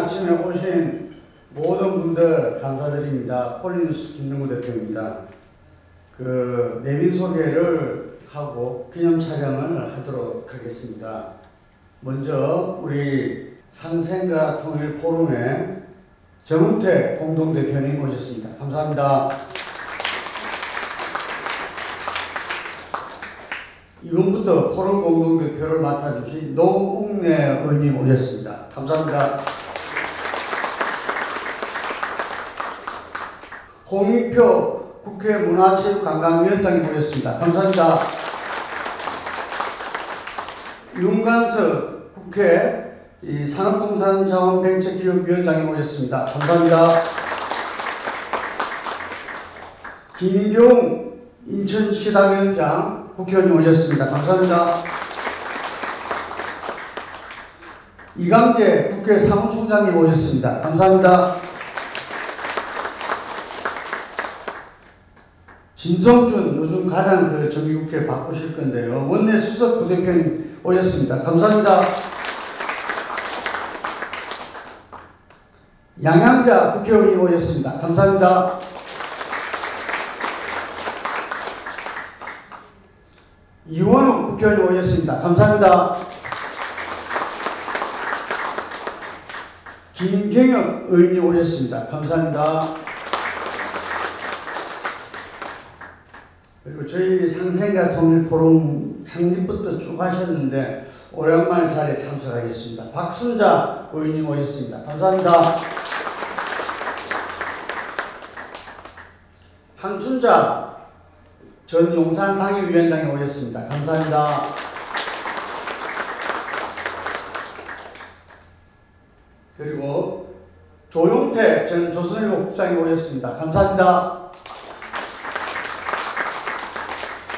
아침에 오신 모든 분들 감사드립니다. 폴리뉴스 김능구 대표입니다. 내빈 소개를 하고 기념 촬영을 하도록 하겠습니다. 먼저 우리 상생과 통일 포럼의 정은택 공동대표님 모셨습니다. 감사합니다. 이번부터 포럼 공동대표를 맡아주신 노웅래 의원님 모셨습니다. 감사합니다. 홍익표 국회 문화체육관광위원장님 모셨습니다. 감사합니다. 윤관석 국회 산업통상자원벤처기업위원장님 모셨습니다. 감사합니다. 김경 인천시당위원장 국회의원님 모셨습니다. 감사합니다. 이강재 국회 사무총장님 모셨습니다. 감사합니다. 진성준 요즘 가장 정기국회 바쁘실 건데요. 원내 수석 부대표님 오셨습니다. 감사합니다. 양양자 국회의원님 오셨습니다. 감사합니다. 이원우 국회의원님 오셨습니다. 감사합니다. 김경엽 의원님 오셨습니다. 감사합니다. 그리고 저희 상생과 통일 포럼 창립부터 쭉 하셨는데 오랜만에 자리에 참석하겠습니다. 박순자 의원님 오셨습니다. 감사합니다. 한춘자 전 용산당협위원장이 오셨습니다. 감사합니다. 그리고 조용태 전 조선일보 국장이 오셨습니다. 감사합니다.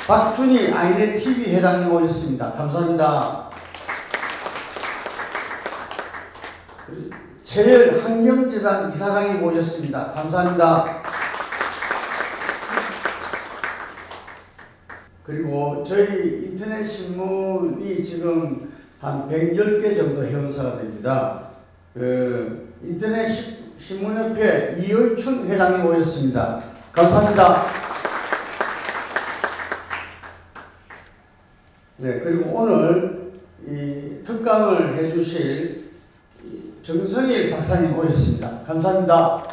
박준희 아이넷TV 회장님 오셨습니다. 감사합니다. 최열 환경재단 이사장님 오셨습니다. 감사합니다. 그리고 저희 인터넷 신문이 지금 한 110개 정도 회원사가 됩니다. 인터넷 신문협회 이의춘 회장님 오셨습니다. 감사합니다. 네, 그리고 오늘 이 특강을 해주실 정성일 박사님 오셨습니다. 감사합니다.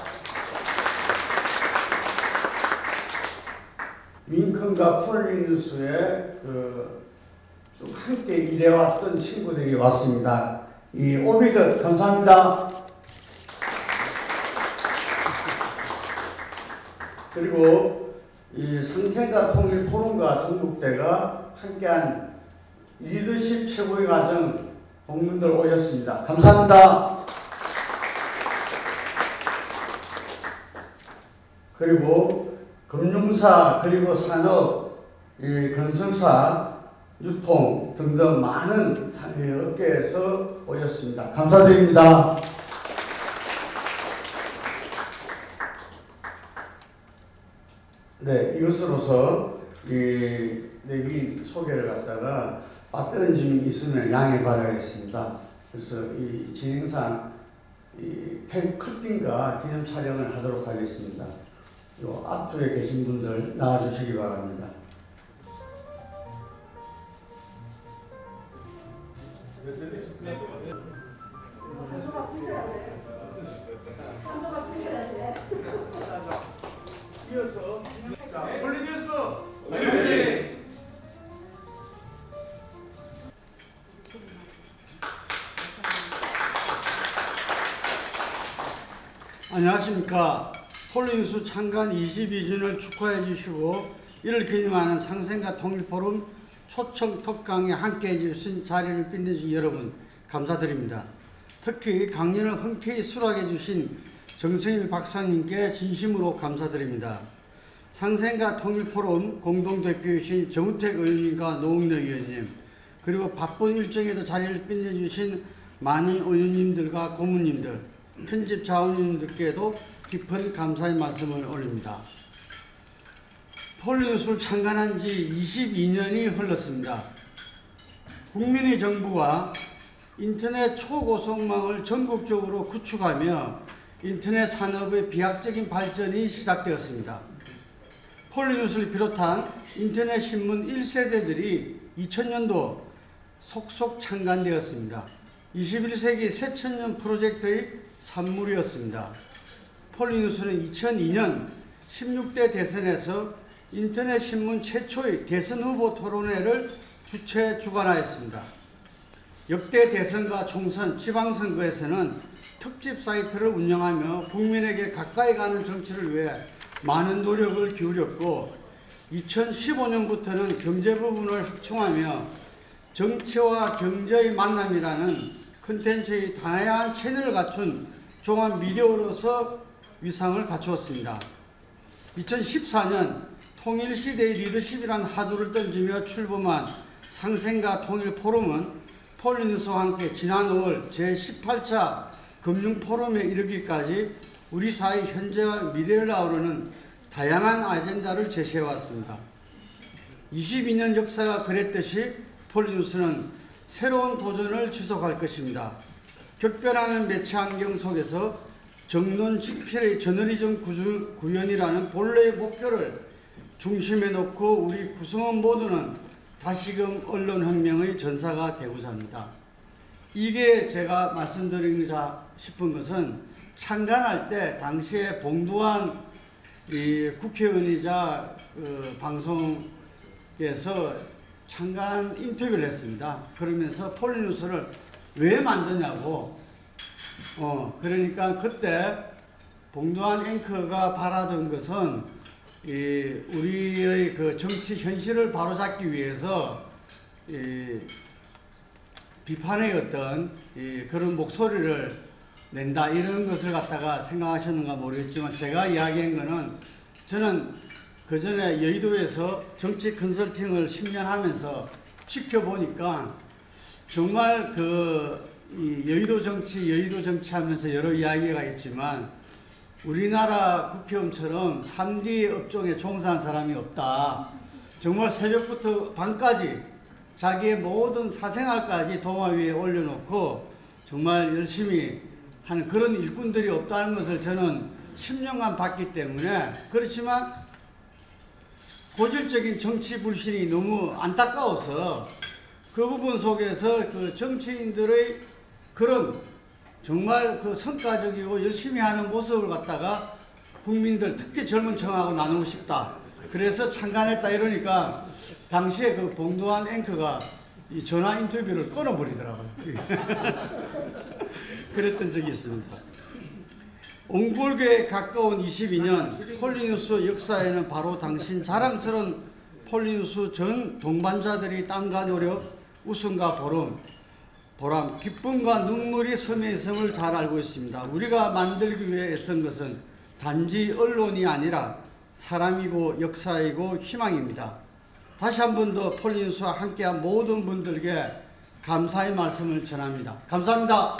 윙컨과 폴리뉴스에 쭉 함께 일해왔던 친구들이 왔습니다. 이 오비들 감사합니다. 그리고 이 상생과 통일 포럼과 동국대가 함께한 리더십 최고의 과정 동문들 오셨습니다. 감사합니다. 그리고 금융사 그리고 산업, 건설사, 유통 등등 많은 업계에서 오셨습니다. 감사드립니다. 네, 이것으로서 내비 소개를 갖다가 빠뜨린 점이 있으면 양해 바라겠습니다. 그래서 이 진행상 탭 커팅과 기념 촬영을 하도록 하겠습니다. 요 앞쪽에 계신 분들 나와주시기 바랍니다. 이어서 폴리뉴스 화이팅! 안녕하십니까. 폴리뉴스 창간 22주년을 축하해 주시고 이를 기념하는 상생과 통일포럼 초청 특강에 함께해 주신 자리를 빛내주신 여러분 감사드립니다. 특히 강연을 흔쾌히 수락해 주신 정성일 박사님께 진심으로 감사드립니다. 상생과 통일포럼 공동대표이신 정은택 의원님과 노웅래 의원님, 그리고 바쁜 일정에도 자리를 빛내주신 많은 의원님들과 고문님들, 편집 자원님들께도 깊은 감사의 말씀을 올립니다. 폴리뉴스를 창간한 지 22년이 흘렀습니다. 국민의 정부와 인터넷 초고속망을 전국적으로 구축하며 인터넷 산업의 비약적인 발전이 시작되었습니다. 폴리뉴스를 비롯한 인터넷 신문 1세대들이 2000년도 속속 창간되었습니다. 21세기 새천년 프로젝트의 산물이었습니다. 폴리뉴스는 2002년 16대 대선에서 인터넷 신문 최초의 대선 후보 토론회를 주관하였습니다. 역대 대선과 총선, 지방선거에서는 특집 사이트를 운영하며 국민에게 가까이 가는 정치를 위해 많은 노력을 기울였고 2015년부터는 경제 부분을 확충하며 정치와 경제의 만남이라는 콘텐츠의 다양한 채널을 갖춘 종합 미디어로서 위상을 갖추었습니다. 2014년 통일시대의 리더십이란 하두를 던지며 출범한 상생과 통일 포럼은 폴리뉴스와 함께 지난 5월 제18차 금융포럼에 이르기까지 우리 사회 현재와 미래를 아우르는 다양한 아젠다를 제시해왔습니다. 22년 역사가 그랬듯이 폴리뉴스는 새로운 도전을 지속할 것입니다. 격변하는 매체 환경 속에서 정론직필의 저널리즘 구현이라는 본래의 목표를 중심에 놓고 우리 구성원 모두는 다시금 언론혁명의 전사가 되고자 합니다. 이게 제가 말씀드리고자 싶은 것은 창간할 때 당시에 봉두환 국회의원이자 방송에서 창간 인터뷰를 했습니다. 그러면서 폴리뉴스를 왜 만드냐고. 그러니까 그때 봉두환 앵커가 바라던 것은 우리의 그 정치 현실을 바로잡기 위해서 비판의 어떤 그런 목소리를 낸다 이런 것을 갖다가 생각하셨는가 모르겠지만 제가 이야기한 거는 저는 그 전에 여의도에서 정치 컨설팅을 10년 하면서 지켜보니까 정말 여의도 정치 하면서 여러 이야기가 있지만 우리나라 국회의원처럼 3D 업종에 종사한 사람이 없다. 정말 새벽부터 밤까지 자기의 모든 사생활까지 도마 위에 올려놓고 정말 열심히 하는 그런 일꾼들이 없다는 것을 저는 10년간 봤기 때문에 그렇지만 고질적인 정치 불신이 너무 안타까워서 그 부분 속에서 그 정치인들의 그런 정말 그 성과적이고 열심히 하는 모습을 갖다가 국민들 특히 젊은 층하고 나누고 싶다. 그래서 창간했다 이러니까 당시에 그 봉두환 앵커가 이 전화 인터뷰를 끊어버리더라고요. 그랬던 적이 있습니다. 옹골교에 가까운 22년 폴리뉴스 역사에는 바로 당신 자랑스러운 폴리뉴스 전 동반자들이 땀과 노력, 웃음과 보람, 기쁨과 눈물이 섬에 있음을 잘 알고 있습니다. 우리가 만들기 위해 애쓴 것은 단지 언론이 아니라 사람이고 역사이고 희망입니다. 다시 한 번 더 폴리뉴스와 함께한 모든 분들께 감사의 말씀을 전합니다. 감사합니다.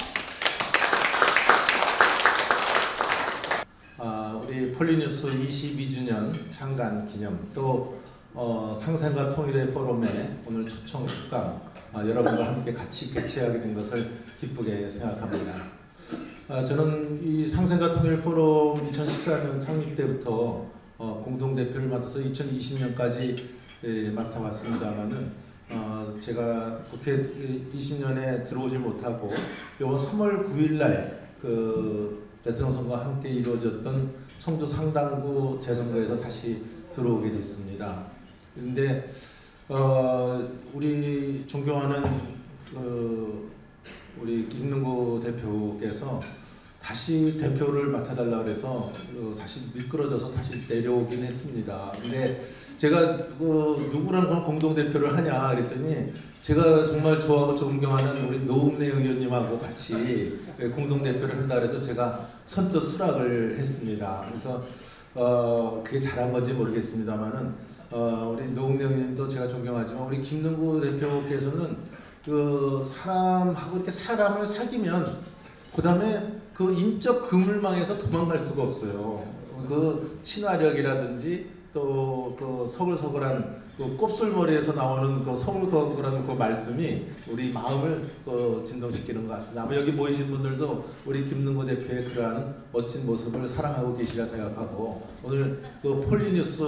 우리 폴리뉴스 22주년 창간 기념 또 상생과 통일의 포럼에 오늘 초청 특강 여러분과 함께 같이 개최하게 된 것을 기쁘게 생각합니다. 저는 이 상생과 통일 포럼 2014년 창립 때부터 공동대표를 맡아서 2020년까지 맡아왔습니다만은 제가 국회 20년에 들어오지 못하고 이번 3월 9일날 그 대통령 선거와 함께 이루어졌던 청주 상당구 재선거에서 다시 들어오게 됐습니다. 그런데 우리 존경하는 우리 김능구 대표께서 다시 대표를 맡아달라 그래서 다시 미끄러져서 다시 내려오긴 했습니다. 근데 제가 누구랑 공동대표를 하냐 그랬더니 제가 정말 좋아하고 존경하는 우리 노웅래 의원님하고 같이 공동대표를 한다 그래서 제가 선뜻 수락을 했습니다. 그래서 그게 잘한 건지 모르겠습니다만은 우리 노웅래 의원님도 제가 존경하지만 우리 김능구 대표께서는 그 사람하고 이렇게 사람을 사귀면 그 다음에 그 인적 그물망에서 도망갈 수가 없어요. 그 친화력이라든지 또 그 서글서글한 그 곱슬머리에서 나오는 그 서울거라는 그 말씀이 우리 마음을 진동시키는 것 같습니다. 아마 여기 모이신 분들도 우리 김능구 대표의 그러한 멋진 모습을 사랑하고 계시리라 생각하고, 오늘 그 폴리뉴스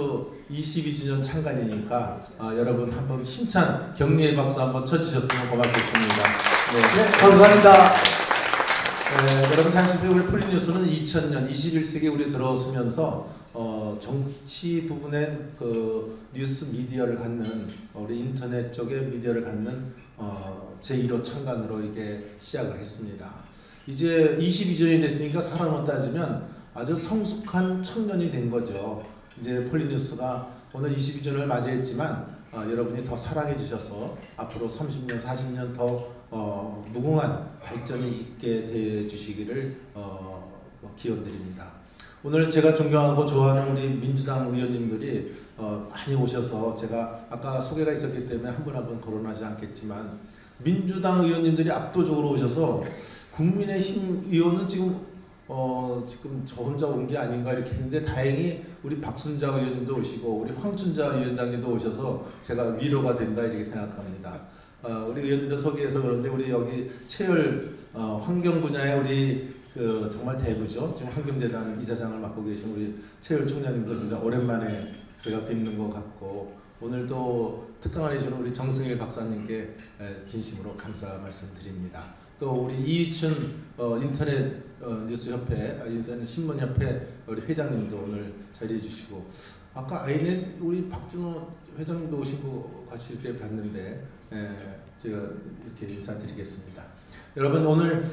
22주년 창간이니까 여러분 한번 힘찬 격려의 박수 한번 쳐주셨으면 고맙겠습니다. 네, 감사합니다. 여러분 잘 아시다시피 우리 폴리뉴스는 2000년 21세기에 우리 들어서면서 정치 부분의 그 뉴스 미디어를 갖는, 우리 인터넷 쪽의 미디어를 갖는 제1호 창간으로 이게 시작을 했습니다. 이제 22주년이 됐으니까 사람으로 따지면 아주 성숙한 청년이 된 거죠. 이제 폴리뉴스가 오늘 22주년을 맞이했지만 여러분이 더 사랑해 주셔서 앞으로 30년, 40년 더 무궁한 발전이 있게 돼 주시기를 기원드립니다. 오늘 제가 존경하고 좋아하는 우리 민주당 의원님들이 많이 오셔서, 제가 아까 소개가 있었기 때문에 한 분 한 분 거론하지 않겠지만 민주당 의원님들이 압도적으로 오셔서 국민의힘 의원은 지금 저 혼자 온 게 아닌가 이렇게 했는데, 다행히 우리 박순자 의원님도 오시고 우리 황춘자 위원장님도 오셔서 제가 위로가 된다 이렇게 생각합니다. 우리 의원님들 소개해서 그런데 우리 여기 체열 환경 분야에 우리 정말 대부죠. 지금 환경재단 이사장을 맡고 계신 우리 체열 총장님도 굉장히 오랜만에 제가 뵙는 것 같고, 오늘도 특강을 해주는 우리 정승일 박사님께 진심으로 감사 말씀드립니다. 또 우리 이희춘 인터넷 뉴스협회, 인터넷 신문협회 우리 회장님도 오늘 자리해 주시고, 아까 아이넷 우리 박준호 회장님도 오시고 같이 이렇게 봤는데 제가 이렇게 인사드리겠습니다. 여러분 오늘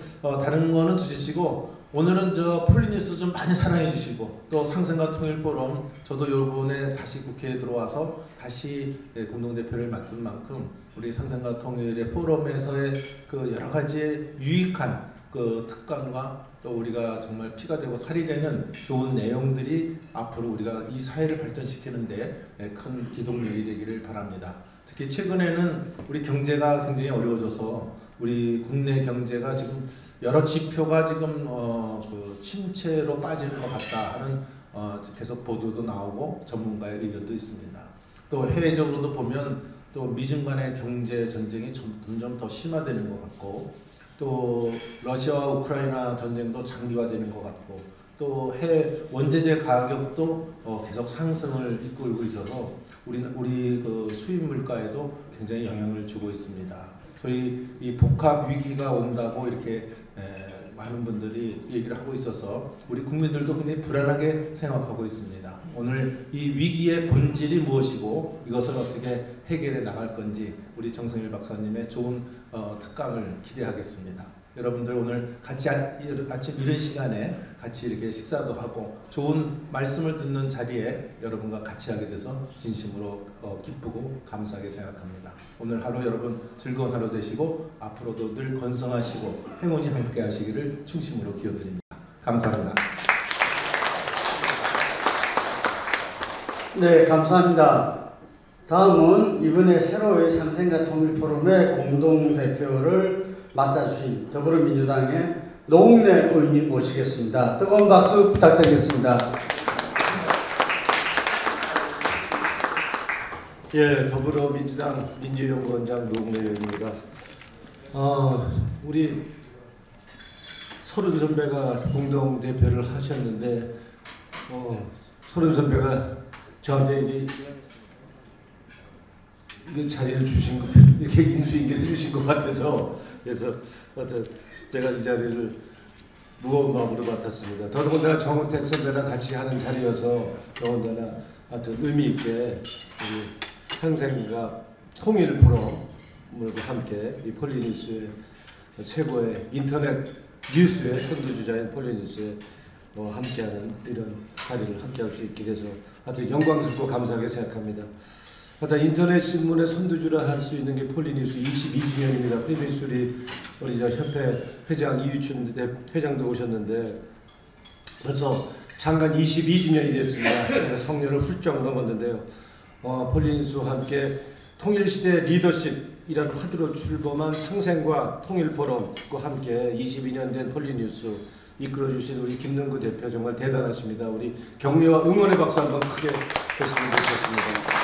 다른 거는 두시고, 오늘은 저 폴리뉴스 좀 많이 사랑해 주시고, 또 상생과 통일 포럼, 저도 요번에 다시 국회에 들어와서 다시 공동대표를 맡은 만큼 우리 상생과 통일의 포럼에서의 그 여러 가지 유익한 그 특강과 또 우리가 정말 피가 되고 살이 되는 좋은 내용들이 앞으로 우리가 이 사회를 발전시키는데 큰 기동력이 되기를 바랍니다. 특히 최근에는 우리 경제가 굉장히 어려워져서 우리 국내 경제가 지금 여러 지표가 지금 그 침체로 빠질 것 같다 하는 계속 보도도 나오고 전문가의 의견도 있습니다. 또 해외적으로도 보면 또 미중 간의 경제 전쟁이 점점 더 심화되는 것 같고, 또 러시아와 우크라이나 전쟁도 장기화되는 것 같고, 또 해외 원재재 가격도 계속 상승을 이끌고 있어서 우리 그 수입 물가에도 굉장히 영향을 주고 있습니다. 소위 이 복합 위기가 온다고 이렇게 많은 분들이 얘기를 하고 있어서 우리 국민들도 굉장히 불안하게 생각하고 있습니다. 오늘 이 위기의 본질이 무엇이고 이것을 어떻게 해결해 나갈 건지 우리 정승일 박사님의 좋은 특강을 기대하겠습니다. 여러분들 오늘 같이 아침 이른 시간에 같이 이렇게 식사도 하고 좋은 말씀을 듣는 자리에 여러분과 같이 하게 돼서 진심으로 기쁘고 감사하게 생각합니다. 오늘 하루 여러분 즐거운 하루 되시고 앞으로도 늘 건성하시고 행운이 함께 하시기를 충심으로 기원드립니다. 감사합니다. 네, 감사합니다. 다음은 이번에 새로운 상생과 통일 포럼의 공동대표를 맡아주신 더불어민주당의 노웅래 의원님 모시겠습니다. 뜨거운 박수 부탁드리겠습니다. 예, 더불어민주당 민주연구원장 노웅래 의원입니다. 우리 서른 선배가 공동대표를 하셨는데 서른 선배가 저한테 이 자리를 주신 거, 이렇게 인수인계를 해주신 것 같아서, 그래서 제가 이 자리를 무거운 마음으로 맡았습니다. 더더군다나 정우택 선배랑 같이 하는 자리여서 더군다나 하여튼 의미 있게 우리 상생과 통일 포럼과 함께 이 폴리뉴스의 최고의 인터넷 뉴스의 선두주자인 폴리뉴스에 함께하는 이런 자리를 함께할 수 있게 돼서 하여튼 영광스럽고 감사하게 생각합니다. 하여튼 인터넷 신문의 선두주라 할 수 있는 게 폴리뉴스 22주년입니다. 폴리뉴스 우리 저 협회 회장 이유춘 회장도 오셨는데 벌써 창간 22주년이 됐습니다. 성년을 훌쩍 넘었는데요. 폴리뉴스와 함께 통일시대 리더십이라는 화두로 출범한 상생과 통일포럼과 함께 22년 된 폴리뉴스 이끌어주신 우리 김능구 대표 정말 대단하십니다. 우리 격려와 응원의 박수 한번 크게 했으면 좋겠습니다.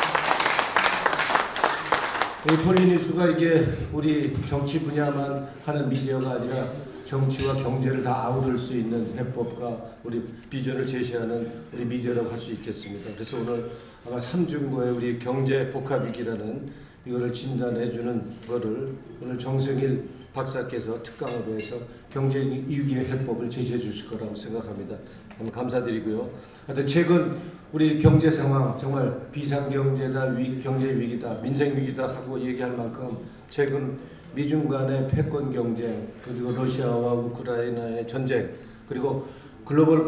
이 폴리뉴스가 이게 우리 정치 분야만 하는 미디어가 아니라 정치와 경제를 다 아우를 수 있는 해법과 우리 비전을 제시하는 우리 미디어라고 할 수 있겠습니다. 그래서 오늘 아마 삼중고의 우리 경제 복합위기라는 이거를 진단해주는 거를 오늘 정승일 박사께서 특강으로 해서 경제 위기의 해법을 제시해 주실 거라고 생각합니다. 너무 감사드리고요. 하여튼 최근 우리 경제 상황 정말 비상경제다, 경제 위기다, 민생 위기다 하고 얘기할 만큼 최근 미중 간의 패권 경쟁, 그리고 러시아와 우크라이나의 전쟁, 그리고 글로벌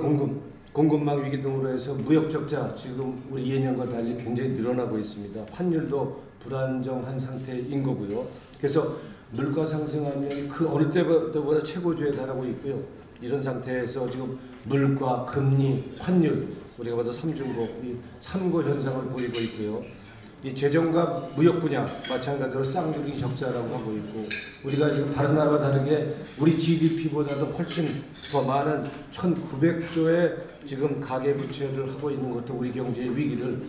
공급망 위기 등으로 해서 무역 적자 지금 우리 예년과 달리 굉장히 늘어나고 있습니다. 환율도 불안정한 상태인 거고요. 그래서 물가 상승하면 그 어느 때보다 최고조에 달하고 있고요. 이런 상태에서 지금 물가, 금리, 환율 우리가 봐도 삼중고, 이 삼고 현상을 보이고 있고요. 이 재정과 무역 분야 마찬가지로 쌍둥이 적자라고 하고 있고, 우리가 지금 다른 나라와 다르게 우리 GDP보다도 훨씬 더 많은 1900조의 지금 가계부채를 하고 있는 것도 우리 경제의 위기를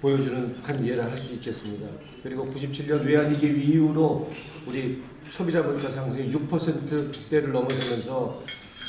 보여주는 한 예라 할 수 있겠습니다. 그리고 97년 외환위기 이후로 우리 소비자 물가 상승이 6%대를 넘어서면서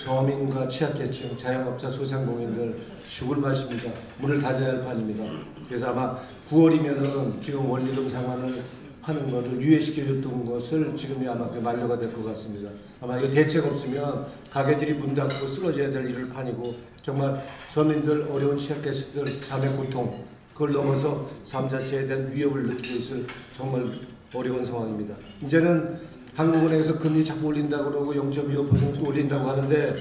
서민과 취약계층, 자영업자, 소상공인들 죽을 맛입니다. 문을 닫아야 할 판입니다. 그래서 아마 9월이면은 지금 원리금 상환을 하는 것을 유예시켜줬던 것을 지금이 아마 그 만료가 될 것 같습니다. 아마 이거 대책 없으면 가게들이 문 닫고 쓰러져야 될 일을 판이고, 정말 서민들, 어려운 취약계층들 삶의 고통, 그걸 넘어서 삶 자체에 대한 위협을 느끼고 있을 정말 어려운 상황입니다. 이제는 한국은행에서 금리 자꾸 올린다고 그러고 0.25% 올린다고 하는데,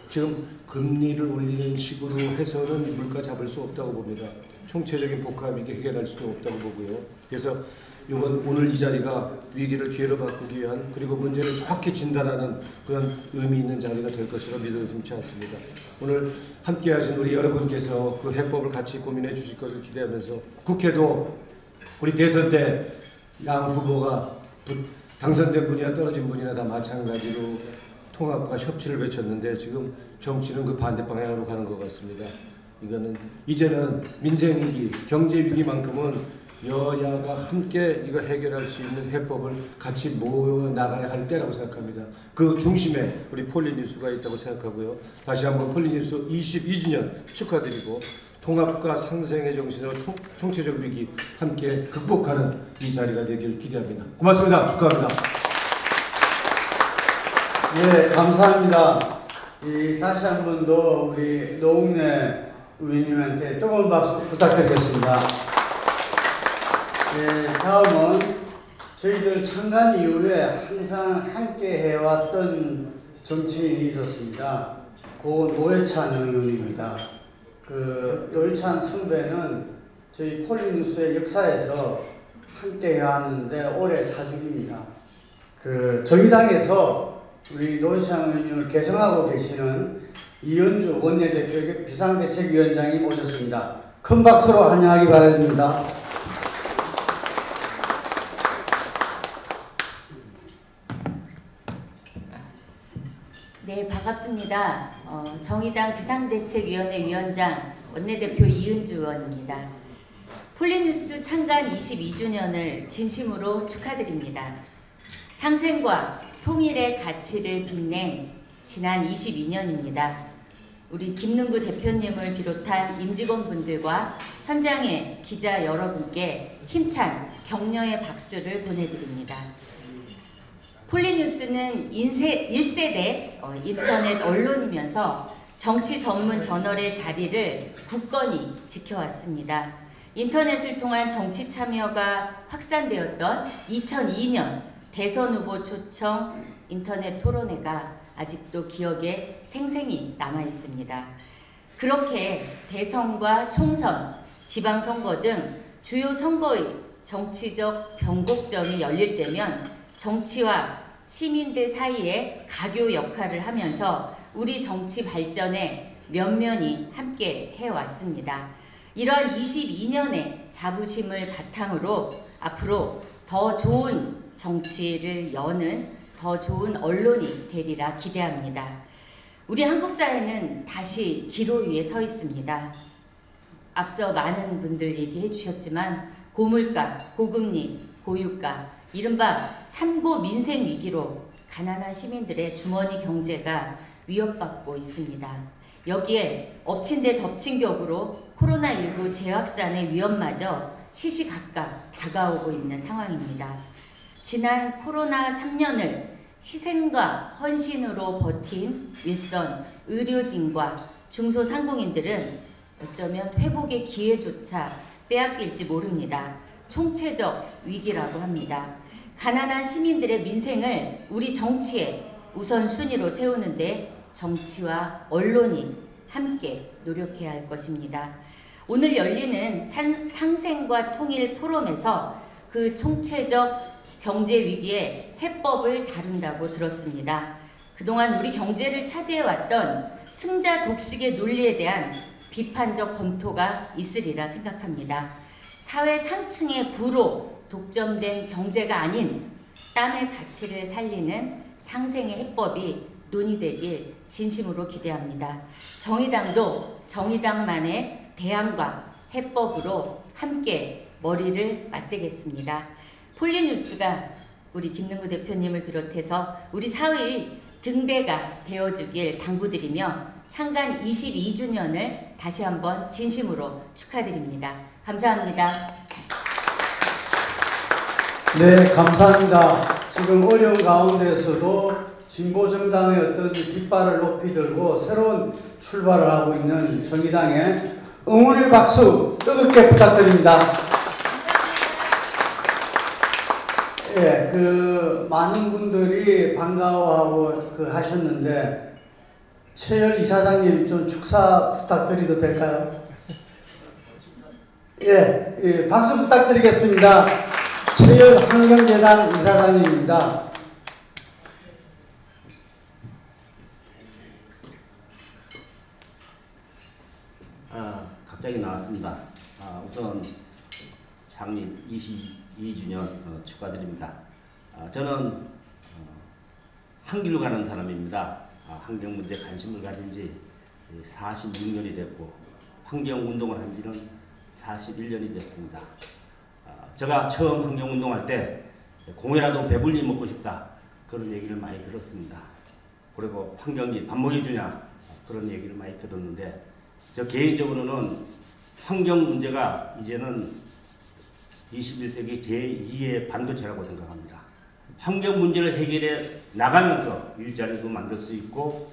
지금 금리를 올리는 식으로 해서는 물가 잡을 수 없다고 봅니다. 총체적인 복합위기 해결할 수도 없다고 보고요. 그래서 오늘 이 자리가 위기를 기회로 바꾸기 위한, 그리고 문제를 정확히 진단하는 그런 의미 있는 자리가 될 것이라 믿어지지 않습니다. 오늘 함께 하신 우리 여러분께서 그 해법을 같이 고민해 주실 것을 기대하면서, 국회도 우리 대선 때 양 후보가 당선된 분이나 떨어진 분이나 다 마찬가지로 통합과 협치를 외쳤는데, 지금 정치는 그 반대 방향으로 가는 것 같습니다. 이거는 이제는 민생위기, 경제위기만큼은 여야가 함께 이거 해결할 수 있는 해법을 같이 모여 나가야 할 때라고 생각합니다. 그 중심에 우리 폴리뉴스가 있다고 생각하고요. 다시 한번 폴리뉴스 22주년 축하드리고, 통합과 상생의 정신으로 총체적 위기 함께 극복하는 이 자리가 되길 기대합니다. 고맙습니다. 축하합니다. 예, 감사합니다. 다시 한 번 더 우리 노웅래 의원님한테 뜨거운 박수 부탁드리겠습니다. 예, 다음은 저희들 창간 이후에 항상 함께 해왔던 정치인이 있었습니다. 고 노회찬 의원입니다. 그 노회찬 선배는 저희 폴리뉴스의 역사에서 함께 해왔는데 올해 사주기입니다. 그 정의당에서 우리 노회찬 의원님을 개성하고 계시는 이현주 원내대표 비상대책위원장이 오셨습니다. 큰 박수로 환영하기 바랍니다. 네, 반갑습니다. 정의당 비상대책위원회 위원장 원내대표 이은주 의원입니다. 폴리뉴스 창간 22주년을 진심으로 축하드립니다. 상생과 통일의 가치를 빛낸 지난 22년입니다. 우리 김능구 대표님을 비롯한 임직원분들과 현장의 기자 여러분께 힘찬 격려의 박수를 보내드립니다. 폴리뉴스는 1세대 인터넷 언론이면서 정치 전문 저널의 자리를 굳건히 지켜왔습니다. 인터넷을 통한 정치 참여가 확산되었던 2002년 대선 후보 초청 인터넷 토론회가 아직도 기억에 생생히 남아 있습니다. 그렇게 대선과 총선, 지방선거 등 주요 선거의 정치적 변곡점이 열릴 때면 정치와 시민들 사이에 가교 역할을 하면서 우리 정치 발전에 면면이 함께 해왔습니다. 이런 22년의 자부심을 바탕으로 앞으로 더 좋은 정치를 여는 더 좋은 언론이 되리라 기대합니다. 우리 한국 사회는 다시 기로 위에 서 있습니다. 앞서 많은 분들 얘기해 주셨지만 고물가, 고금리, 고유가, 이른바 3고 민생 위기로 가난한 시민들의 주머니 경제가 위협받고 있습니다. 여기에 엎친 데 덮친 격으로 코로나19 재확산의 위험마저 시시각각 다가오고 있는 상황입니다. 지난 코로나 3년을 희생과 헌신으로 버틴 일선 의료진과 중소상공인들은 어쩌면 회복의 기회조차 빼앗길지 모릅니다. 총체적 위기라고 합니다. 가난한 시민들의 민생을 우리 정치의 우선순위로 세우는데 정치와 언론이 함께 노력해야 할 것입니다. 오늘 열리는 상생과 통일 포럼에서 그 총체적 경제 위기의 해법을 다룬다고 들었습니다. 그동안 우리 경제를 차지해왔던 승자 독식의 논리에 대한 비판적 검토가 있으리라 생각합니다. 사회 상층의 부로 독점된 경제가 아닌 땀의 가치를 살리는 상생의 해법이 논의되길 진심으로 기대합니다. 정의당도 정의당만의 대안과 해법으로 함께 머리를 맞대겠습니다. 폴리뉴스가 우리 김능구 대표님을 비롯해서 우리 사회의 등대가 되어주길 당부드리며 창간 22주년을 다시 한번 진심으로 축하드립니다. 감사합니다. 네, 감사합니다. 지금 어려운 가운데서도 진보정당의 어떤 깃발을 높이 들고 새로운 출발을 하고 있는 정의당의 응원의 박수 뜨겁게 부탁드립니다. 예, 많은 분들이 반가워하고 하셨는데 최열 이사장님 좀 축사 부탁드려도 될까요? 예, 박수 부탁드리겠습니다. 최열 환경재단 이사장님입니다. 갑자기 나왔습니다. 우선 창립 22주년 축하드립니다. 저는 한 길로 가는 사람입니다. 환경 문제에 관심을 가진 지 46년이 됐고 환경운동을 한 지는 41년이 됐습니다. 제가 처음 환경운동할 때 공이라도 배불리 먹고 싶다 그런 얘기를 많이 들었습니다. 그리고 환경이 밥 먹여주냐 그런 얘기를 많이 들었는데 저 개인적으로는 환경 문제가 이제는 21세기 제2의 반도체라고 생각합니다. 환경 문제를 해결해 나가면서 일자리도 만들 수 있고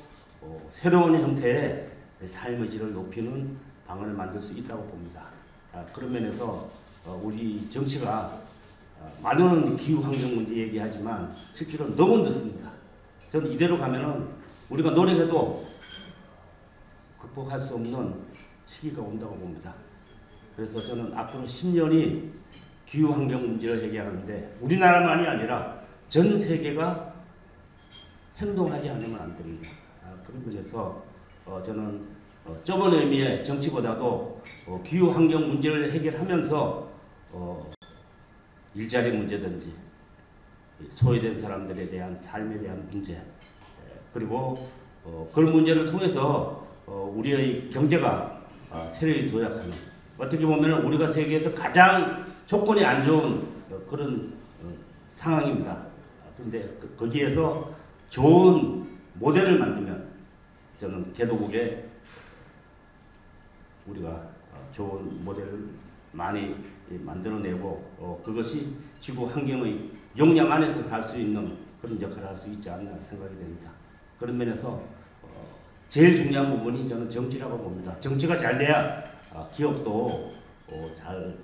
새로운 형태의 삶의 질을 높이는 방안을 만들 수 있다고 봅니다. 그런 면에서 우리 정치가 말로는 기후 환경 문제 얘기하지만 실제로 너무 늦습니다. 저는 이대로 가면은 우리가 노력해도 극복할 수 없는 시기가 온다고 봅니다. 그래서 저는 앞으로 10년이 기후 환경 문제를 해결하는데 우리나라만이 아니라 전 세계가 행동하지 않으면 안 됩니다. 그런 면에서 저는 좁은 의미의 정치보다도 기후 환경 문제를 해결하면서 일자리 문제든지 소외된 사람들에 대한 삶에 대한 문제 그리고 그런 문제를 통해서 우리의 경제가 세력이 도약하는 어떻게 보면 우리가 세계에서 가장 조건이 안 좋은 그런 상황입니다. 그런데 거기에서 좋은 모델을 만들면 저는 개도국에 우리가 좋은 모델을 많이 만들어내고 그것이 지구 환경의 용량 안에서 살 수 있는 그런 역할을 할 수 있지 않나 생각이 됩니다. 그런 면에서 제일 중요한 부분이 저는 정치라고 봅니다. 정치가 잘 돼야 기업도 잘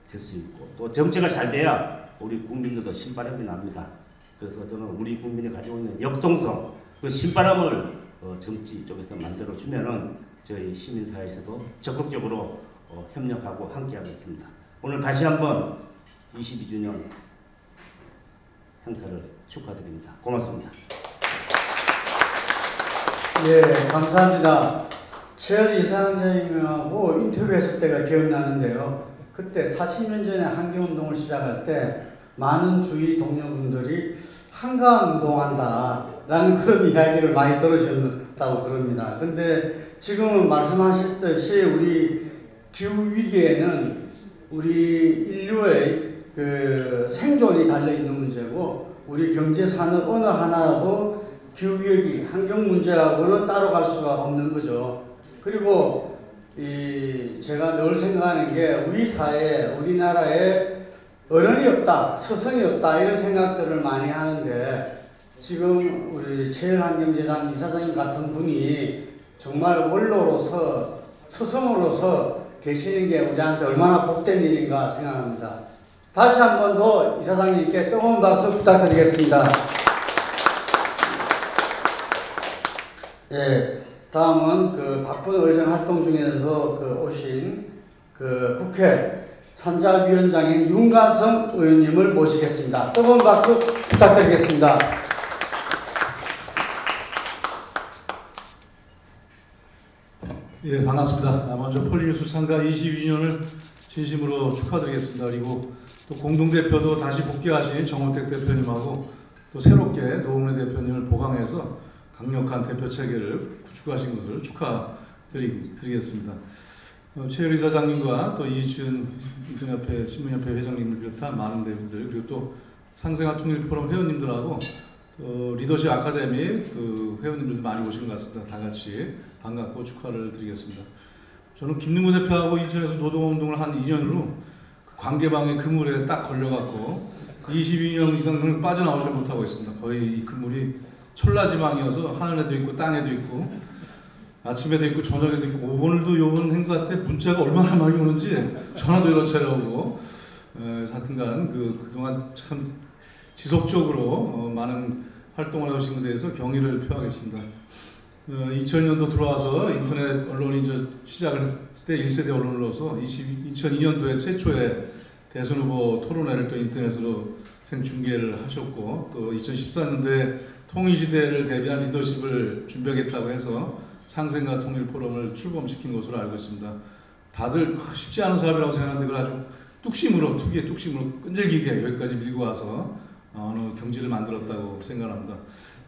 될 수 있고 또 정치가 잘 돼야 우리 국민들도 신바람이 납니다. 그래서 저는 우리 국민이 가지고 있는 역동성 그 신바람을 정치 쪽에서 만들어주면은 저희 시민사회에서도 적극적으로 협력하고 함께하겠습니다. 오늘 다시 한번 22주년 행사를 축하드립니다. 고맙습니다. 예, 감사합니다. 최열 이사장님하고 인터뷰했을 때가 기억나는데요. 그때 40년 전에 환경운동을 시작할 때 많은 주위 동료분들이 한강운동한다 라는 그런 이야기를 많이 들으셨다고 그럽니다. 근데 지금은 말씀하셨듯이 우리 기후위기에는 우리 인류의 그 생존이 달려 있는 문제고 우리 경제 산업 어느 하나라도 기후위기 환경 문제하고는 따로 갈 수가 없는 거죠. 그리고 제가 늘 생각하는 게 우리 사회, 우리나라에 어른이 없다, 스승이 없다 이런 생각들을 많이 하는데 지금 우리 체일환경재단 이사장님 같은 분이 정말 원로로서 스승으로서 계시는 게 우리한테 얼마나 복된 일인가 생각합니다. 다시 한 번 더 이사장님께 뜨거운 박수 부탁드리겠습니다. 예, 다음은 그 바쁜 의정 활동 중에서 그 오신 그 국회 산자위원장인 윤관성 의원님을 모시겠습니다. 뜨거운 박수 부탁드리겠습니다. 예, 반갑습니다. 먼저 폴리뉴스 참가 22주년을 진심으로 축하드리겠습니다. 그리고 또 공동대표도 다시 복귀하신 정원택 대표님하고 또 새롭게 노웅래 대표님을 보강해서 강력한 대표 체계를 구축하신 것을 축하드리겠습니다. 최일 이사장님과 또 이준 인터넷협회 신문협회 회장님을 비롯한 많은 대표들 그리고 또 상생아 통일포럼 회원님들하고 또 리더십 아카데미 그 회원님들도 많이 오신 것 같습니다. 다 같이 반갑고 축하를 드리겠습니다. 저는 김능구 대표하고 인천에서 노동운동을 한 2년으로 관계방의 그물에 딱 걸려갖고 22년 이상은 빠져나오지 못하고 있습니다. 거의 이 그물이 천라지망이어서 하늘에도 있고 땅에도 있고 아침에도 있고 저녁에도 있고 오늘도 이번 행사 때 문자가 얼마나 많이 오는지 전화도 여러 차례 오고 하여튼간 그동안 참 지속적으로 많은 활동을 하신 것에 대해서 경의를 표하겠습니다. 2000년도 들어와서 인터넷 언론이 시작을 했을 때 1세대 언론으로서 2002년도에 최초의 대선 후보 토론회를 또 인터넷으로 생중계를 하셨고 또 2014년도에 통일시대를 대비한 리더십을 준비하겠다고 해서 상생과 통일포럼을 출범시킨 것으로 알고 있습니다. 다들 쉽지 않은 사업이라고 생각하는데 그걸 아주 투기의 뚝심으로 끈질기게 여기까지 밀고 와서 어느 경지를 만들었다고 생각합니다.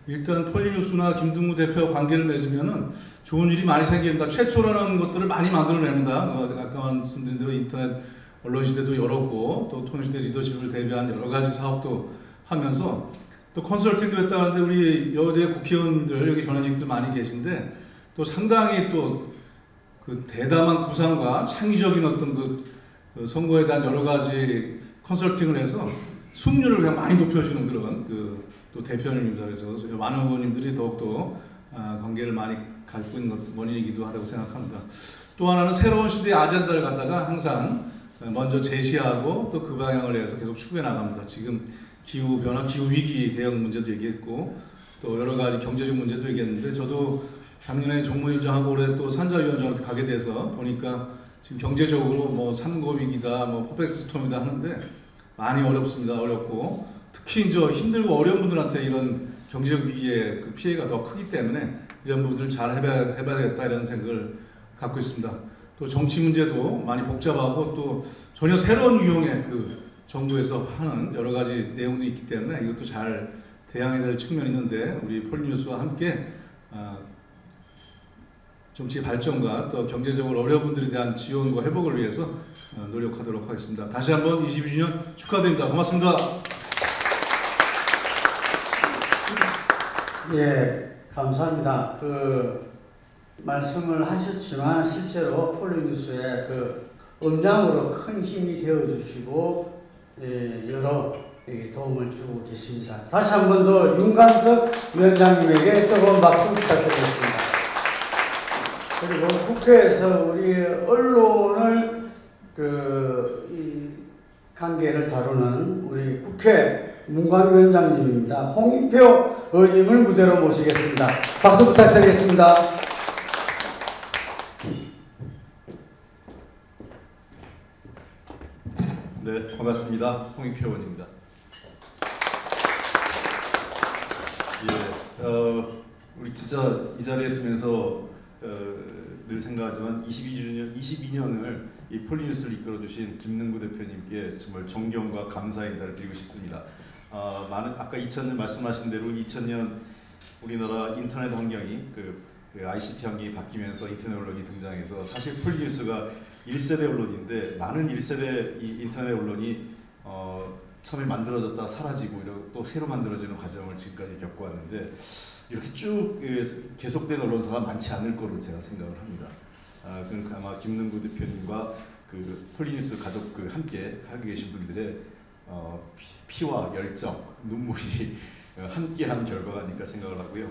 일단 폴리뉴스나 김등무 대표와 관계를 맺으면은 좋은 일이 많이 생깁니다. 최초라는 것들을 많이 만들어냅니다. 아까 말씀드린 대로 인터넷 언론 시대도 열었고 또 통일시대 리더십을 대비한 여러 가지 사업도 하면서 또 컨설팅도 했다는데 우리 여대 국회의원들 여기 전현직들 많이 계신데 또 상당히 또 그 대담한 구상과 창의적인 어떤 그 선거에 대한 여러 가지 컨설팅을 해서 승률을 그냥 많이 높여주는 그런 또 대표님입니다. 그래서 많은 의원님들이 더욱더 관계를 많이 갖고 있는 원인이기도 하다고 생각합니다. 또 하나는 새로운 시대의 아젠다를 갖다가 항상 먼저 제시하고 또 그 방향을 해서 계속 추구해 나갑니다. 지금 기후변화, 기후위기 대응 문제도 얘기했고 또 여러 가지 경제적 문제도 얘기했는데 저도 작년에 정무위원장하고 올해 또 산자위원장으로 가게 돼서 보니까 지금 경제적으로 뭐 산고위기다, 뭐 퍼펙트 스톰이다 하는데 많이 어렵습니다. 어렵고 특히 이제 힘들고 어려운 분들한테 이런 경제적 위기의 그 피해가 더 크기 때문에 이런 부분들을 잘 해봐야겠다 이런 생각을 갖고 있습니다. 또 정치 문제도 많이 복잡하고 또 전혀 새로운 유형의 그 정부에서 하는 여러 가지 내용도 있기 때문에 이것도 잘 대항해야 될 측면이 있는데 우리 폴리뉴스와 함께 정치 발전과 또 경제적으로 어려운 분들에 대한 지원과 회복을 위해서 노력하도록 하겠습니다. 다시 한번 22주년 축하드립니다. 고맙습니다. 예, 감사합니다. 그 말씀을 하셨지만 실제로 폴리뉴스의 그 음량으로 큰 힘이 되어 주시고 여러 도움을 주고 계십니다. 다시 한 번 더 윤관석 위원장님에게 뜨거운 박수 부탁드리겠습니다. 그리고 국회에서 우리 언론을 이 관계를 다루는 우리 국회 문광위원장님입니다. 홍익표 의원님을 무대로 모시겠습니다. 박수 부탁드리겠습니다. 네, 반갑습니다. 홍익표 의원입니다. 우리 진짜 이 자리에 있으면서 늘 생각하지만 22년을 이 폴리뉴스를 이끌어주신 김능구 대표님께 정말 존경과 감사의 인사를 드리고 싶습니다. 아까 2000년 말씀하신 대로 2000년 우리나라 인터넷 환경이 그 ICT 환경이 바뀌면서 인터넷 언론이 등장해서 사실 폴리뉴스가 1세대 언론인데 많은 1세대 이 인터넷 언론이 처음에 만들어졌다 사라지고 이러고 또 새로 만들어지는 과정을 지금까지 겪어왔는데 이렇게 쭉 계속된 언론사가 많지 않을 거로 제가 생각을 합니다. 그러니까 아마 김능구 대표님과 그 폴리뉴스 가족 함께 하고 계신 분들의 피와 열정, 눈물이 함께한 결과가 아닐까 생각을 하고요.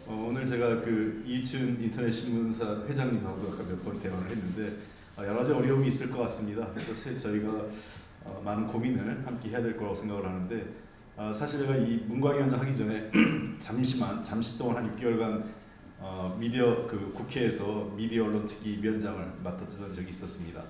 오늘 제가 그 이춘 인터넷 신문사 회장님하고도 아까 몇 번 대화를 했는데 여러 가지 어려움이 있을 것 같습니다. 그래서 저희가 많은 고민을 함께 해야 될 거라고 생각을 하는데 사실 제가 이 문광위원장 하기 전에 잠시 동안 한 6개월간 미디어 국회에서 미디어 언론 특위 위원장을 맡았던 적이 있었습니다.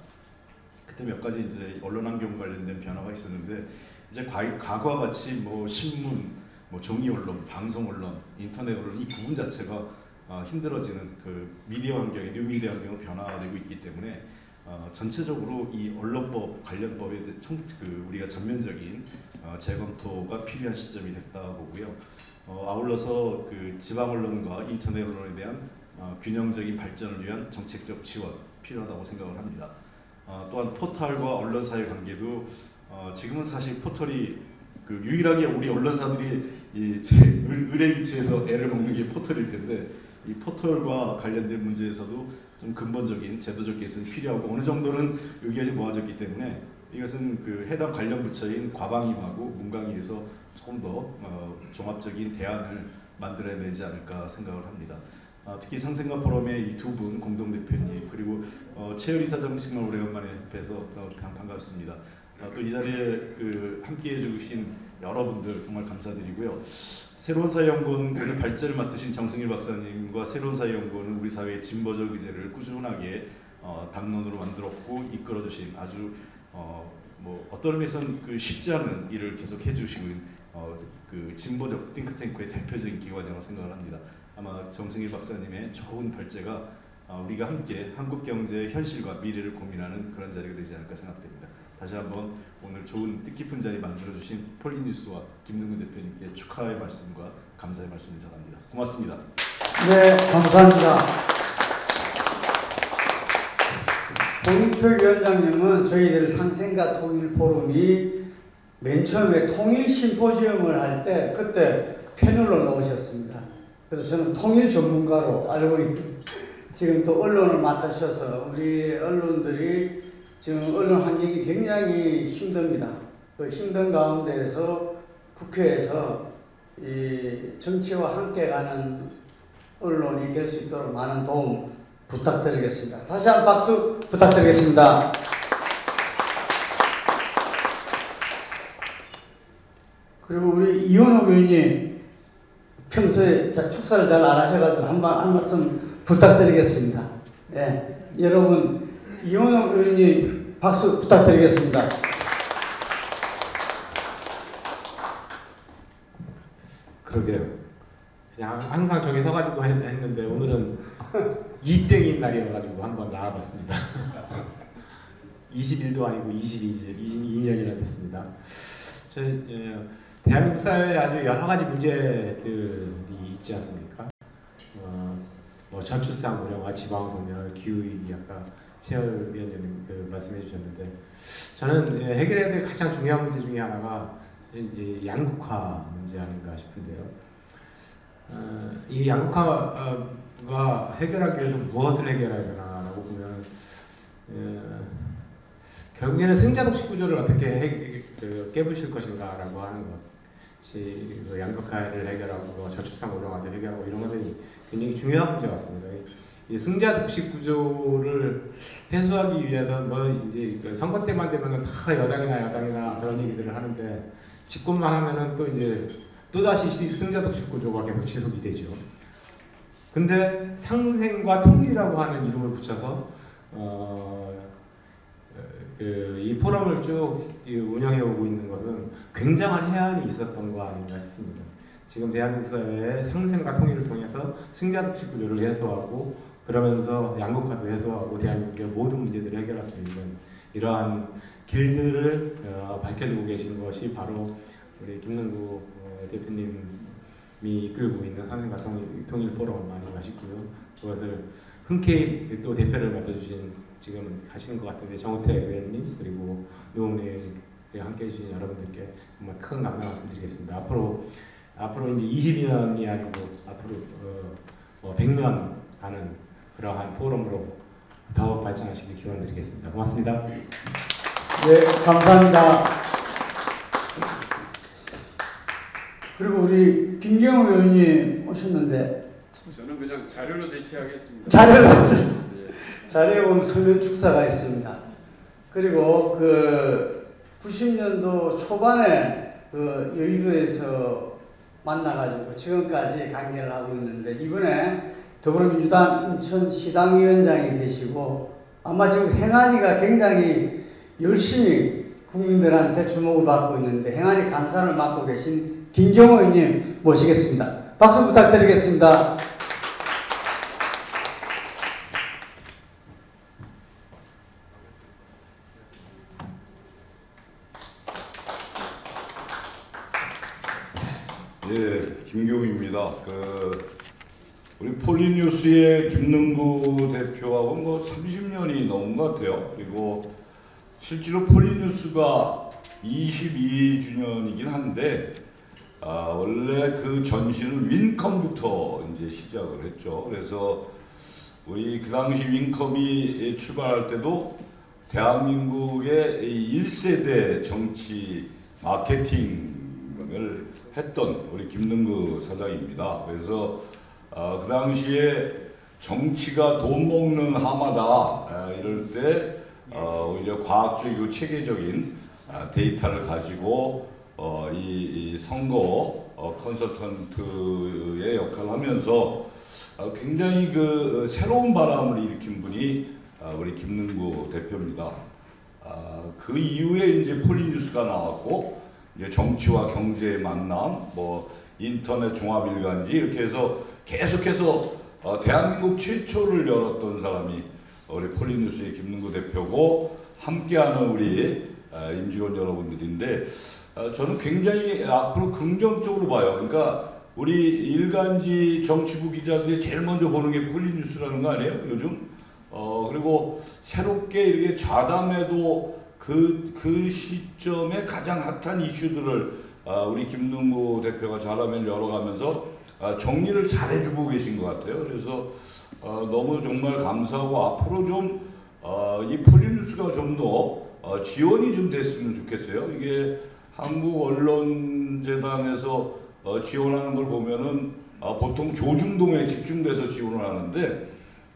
그때 몇 가지 이제 언론 환경 관련된 변화가 있었는데 이제 과거와 같이 뭐 신문, 뭐 종이 언론, 방송 언론, 인터넷 언론 이 구분 자체가 힘들어지는 그 미디어 환경이 뉴미디어 환경으로 변화되고 있기 때문에 전체적으로 이 언론법 관련법에 우리가 전면적인 재검토가 필요한 시점이 됐다 보고요. 아울러서 그 지방 언론과 인터넷 언론에 대한 균형적인 발전을 위한 정책적 지원 필요하다고 생각을 합니다. 또한 포털과 언론사의 관계도 지금은 사실 포털이 유일하게 우리 언론사들이 을의 위치에서 애를 먹는 게 포털일 텐데 이 포털과 관련된 문제에서도 좀 근본적인 제도적 개선이 필요하고 어느 정도는 의견이 모아졌기 때문에 이것은 그 해당 관련 부처인 과방위하고 문광위에서 조금 더 종합적인 대안을 만들어야 되지 않을까 생각을 합니다. 특히 상생과 포럼의 이 두 분 공동대표님 그리고 최열희 사장 정말 오래간만에 뵈서 참 반갑습니다. 또 이 자리에 함께해 주신 여러분들 정말 감사드리고요. 새로운 사회연구원의 발제를 맡으신 정승일 박사님과 새로운 사회연구원은 우리 사회의 진보적 의제를 꾸준하게 담론으로 만들었고 이끌어주신 아주 뭐 어떤 의미에서는 쉽지 않은 일을 계속 해주시는 진보적 띵크탱크의 대표적인 기관이라고 생각을 합니다. 아마 정승일 박사님의 좋은 발제가 우리가 함께 한국 경제의 현실과 미래를 고민하는 그런 자리가 되지 않을까 생각됩니다. 다시 한번 오늘 좋은 뜻깊은 자리 만들어주신 폴리뉴스와 김능구 대표님께 축하의 말씀과 감사의 말씀을 전합니다. 고맙습니다. 네, 감사합니다. 홍익표 위원장님은 저희들 상생과 통일 포럼이 맨 처음에 통일 심포지엄을 할 때 그때 패널로 나오셨습니다. 그래서 저는 통일 전문가로 알고 있는 지금 또 언론을 맡으셔서 우리 언론들이 지금 언론 환경이 굉장히 힘듭니다. 그 힘든 가운데에서 국회에서 이 정치와 함께 가는 언론이 될 수 있도록 많은 도움 부탁드리겠습니다. 다시 한 박수 부탁드리겠습니다. 그리고 우리 이현옥 의원님 평소에 축사를 잘 안 하셔가지고 한 말씀 부탁드리겠습니다. 네, 여러분 이현옥 의원님 박수 부탁드리겠습니다. 그러게요. 그냥 항상 저기 서가지고 했는데 오늘은 이땡인 날이어가지고 한번 나와봤습니다. 21도 아니고 22년이나 됐습니다. 대한민국 사회에 아주 여러 가지 문제들이 있지 않습니까? 뭐 저출산 고령화, 지방소멸, 기후위기 아까 최열 위원장님 말씀해 주셨는데 저는 해결해야 될 가장 중요한 문제 중에 하나가 양극화 문제 아닌가 싶은데요. 이 양극화가 해결하기 위해서 무엇을 해결해야 되나라고 보면 결국에는 승자독식 구조를 어떻게 깨부실 것인가라고 하는 것이 양극화를 해결하고 저출산 고령화를 해결하고 이런 것들이 굉장히 중요한 문제 같습니다. 이 승자독식 구조를 해소하기 위해서 뭐 이제 선거 때만 되면은 다 여당이나 그런 얘기들을 하는데 집권만 하면은 또 이제 또다시 승자독식 구조가 계속 지속이 되죠. 근데 상생과 통일이라고 하는 이름을 붙여서 이 포럼을 쭉 운영해 오고 있는 것은 굉장한 해안이 있었던 거 아닌가 싶습니다. 지금 대한민국 사회의 상생과 통일을 통해서 승자독식 구조를 해소하고 그러면서 양극화도 해소하고 대한민국의 모든 문제들을 해결할 수 있는 이러한 길들을 밝혀주고 계신 것이 바로 우리 김능구 대표님이 이끌고 있는 상생과 통일 포럼 아닌가 싶고요. 그것을 흔쾌히 또 대표를 맡아주신 지금 가시는 것 같은데 정우택 의원님 그리고 노웅래 의원님 함께 해주신 여러분들께 정말 큰 감사 말씀드리겠습니다. 앞으로 이제 22년이 아니고 앞으로 100년 가는 그러한 포럼으로 더 발전하시길 기원드리겠습니다. 고맙습니다. 네, 감사합니다. 그리고 우리 김경호 의원님 오셨는데 저는 그냥 자료로 대체하겠습니다. 자료에 보면 서면 축사가 있습니다. 그리고 그 90년도 초반에 그 여의도에서 만나가지고 지금까지 관계를 하고 있는데 이번에 더불어민주당 인천시당위원장이 되시고 아마 지금 행안위가 굉장히 열심히 국민들한테 주목을 받고 있는데 행안위 간사를 맡고 계신 김경호 의원님 모시겠습니다. 박수 부탁드리겠습니다. 예, 김경우입니다. 우리 폴리뉴스의 김능구 대표하고 뭐 30년이 넘은 것 같아요. 그리고 실제로 폴리뉴스가 22주년이긴 한데 원래 그 전신은 윈컴부터 이제 시작을 했죠. 그래서 우리 그 당시 윈컴이 출발할 때도 대한민국의 1세대 정치 마케팅을 했던 우리 김능구 사장입니다. 그래서 그 당시에 정치가 돈 먹는 하마다 이럴 때 오히려 과학적이고 체계적인 데이터를 가지고 이 선거 컨설턴트의 역할을 하면서 굉장히 그 새로운 바람을 일으킨 분이 우리 김능구 대표입니다. 그 이후에 이제 폴리뉴스가 나왔고 이제 정치와 경제의 만남, 뭐 인터넷 종합일간지 이렇게 해서 계속해서 대한민국 최초를 열었던 사람이 우리 폴리뉴스의 김능구 대표고 함께하는 우리 임직원 여러분들인데 저는 굉장히 앞으로 긍정적으로 봐요. 그러니까 우리 일간지 정치부 기자들이 제일 먼저 보는 게 폴리뉴스라는 거 아니에요? 요즘? 그리고 새롭게 이렇게 좌담해도 그 시점에 가장 핫한 이슈들을 우리 김능구 대표가 좌담회를 열어가면서 정리를 잘 해주고 계신 것 같아요. 그래서 너무 정말 감사하고 앞으로 좀 이 폴리뉴스가 좀 더 지원이 좀 됐으면 좋겠어요. 이게 한국언론재단에서 지원하는 걸 보면은 보통 조중동에 집중돼서 지원을 하는데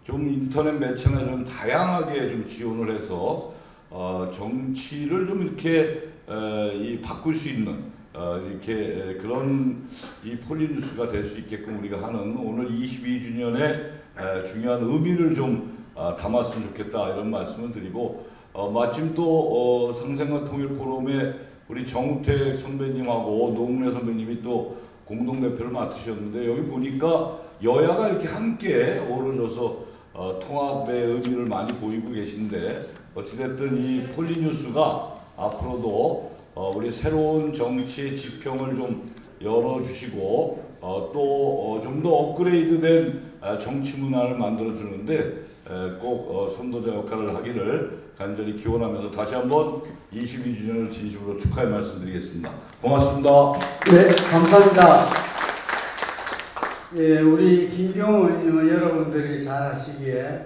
좀 인터넷 매체나 좀 다양하게 좀 지원을 해서 정치를 좀 이렇게 바꿀 수 있는 이렇게 그런 이 폴리뉴스가 될 수 있게끔 우리가 하는 오늘 22주년의 중요한 의미를 좀 담았으면 좋겠다 이런 말씀을 드리고 마침 또 상생과 통일 포럼에 우리 정우택 선배님하고 노웅래 선배님이 또 공동대표를 맡으셨는데 여기 보니까 여야가 이렇게 함께 어우러져서 통합의 의미를 많이 보이고 계신데 어찌됐든 이 폴리뉴스가 앞으로도 우리 새로운 정치의 지평을 좀 열어주시고 또 좀 더 업그레이드된 정치 문화를 만들어주는데 꼭 선도자 역할을 하기를 간절히 기원하면서 다시 한번 22주년을 진심으로 축하의 말씀드리겠습니다. 고맙습니다. 네, 감사합니다. 예, 우리 김경호 의원님은 여러분들이 잘 아시기에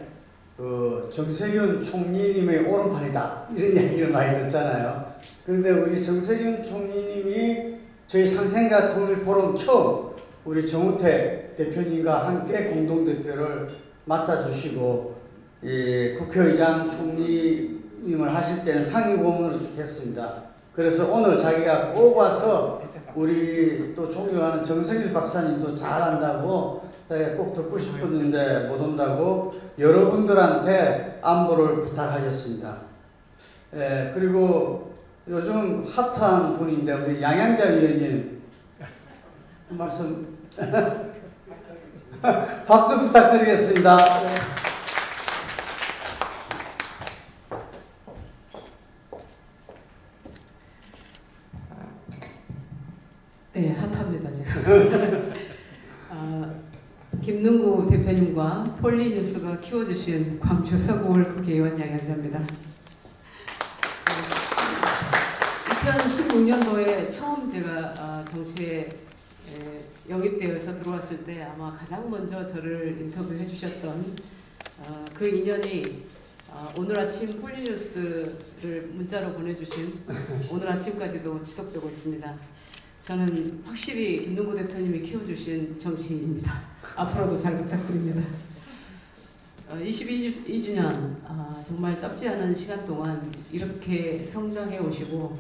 정세균 총리님의 오른팔이다 이런 얘기를 많이 듣잖아요. 그런데 우리 정세균 총리님이 저희 상생과 통일 포럼 처음 우리 정우택 대표님과 함께 공동대표를 맡아주시고 국회의장 총리님을 하실 때는 상임 고문으로 쭉 했습니다. 그래서 오늘 자기가 꼭 와서 우리 또 존경하는 정성일 박사님도 잘한다고 꼭 듣고 싶었는데 못 온다고 여러분들한테 안보를 부탁하셨습니다. 그리고 요즘 핫한 분인데 우리 양양자 의원님 한 말씀 박수 부탁드리겠습니다. 네, 핫합니다 지금. 김능구 대표님과 폴리뉴스가 키워주신 광주 서구울 국회의원 양양자입니다. 2016년도에 처음 제가 정치에 영입되어서 들어왔을 때 아마 가장 먼저 저를 인터뷰해 주셨던 그 인연이 오늘 아침 폴리뉴스를 문자로 보내주신 오늘 아침까지도 지속되고 있습니다. 저는 확실히 김동구 대표님이 키워주신 정치인입니다. 앞으로도 잘 부탁드립니다. 22주년 정말 짧지 않은 시간 동안 이렇게 성장해 오시고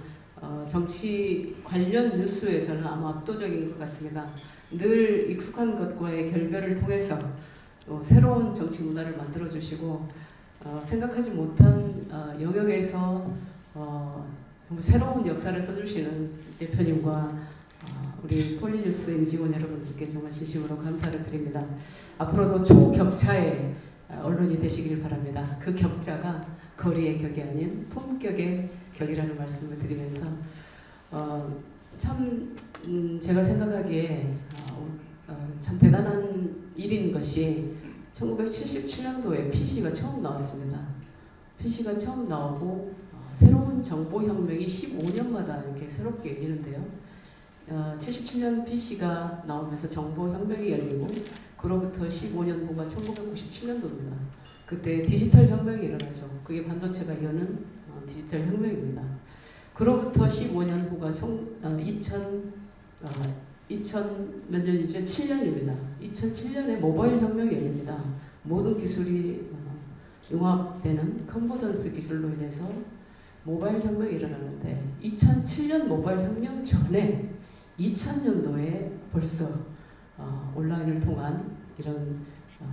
정치 관련 뉴스에서는 아마 압도적인 것 같습니다. 늘 익숙한 것과의 결별을 통해서 또 새로운 정치 문화를 만들어 주시고 생각하지 못한 영역에서 정말 새로운 역사를 써주시는 대표님과 우리 폴리뉴스 임직원 여러분들께 정말 진심으로 감사를 드립니다. 앞으로도 초격차의 언론이 되시길 바랍니다. 그 격자가 거리의 격이 아닌 품격의 격이라는 말씀을 드리면서 참 제가 생각하기에 참 대단한 일인 것이 1977년도에 PC가 처음 나왔습니다. PC가 처음 나오고 새로운 정보혁명이 15년마다 이렇게 새롭게 열리는데요. 77년 PC가 나오면서 정보혁명이 열리고 그로부터 15년 후가 1997년도입니다. 그때 디지털 혁명이 일어나죠. 그게 반도체가 여는 디지털 혁명입니다. 그로부터 15년 후가 2000 몇 년이죠? 7년입니다. 2007년에 모바일 혁명이 열립니다. 모든 기술이 융합되는 컨버전스 기술로 인해서 모바일 혁명이 일어나는데 2007년 모바일 혁명 전에 2000년도에 벌써 온라인을 통한 이런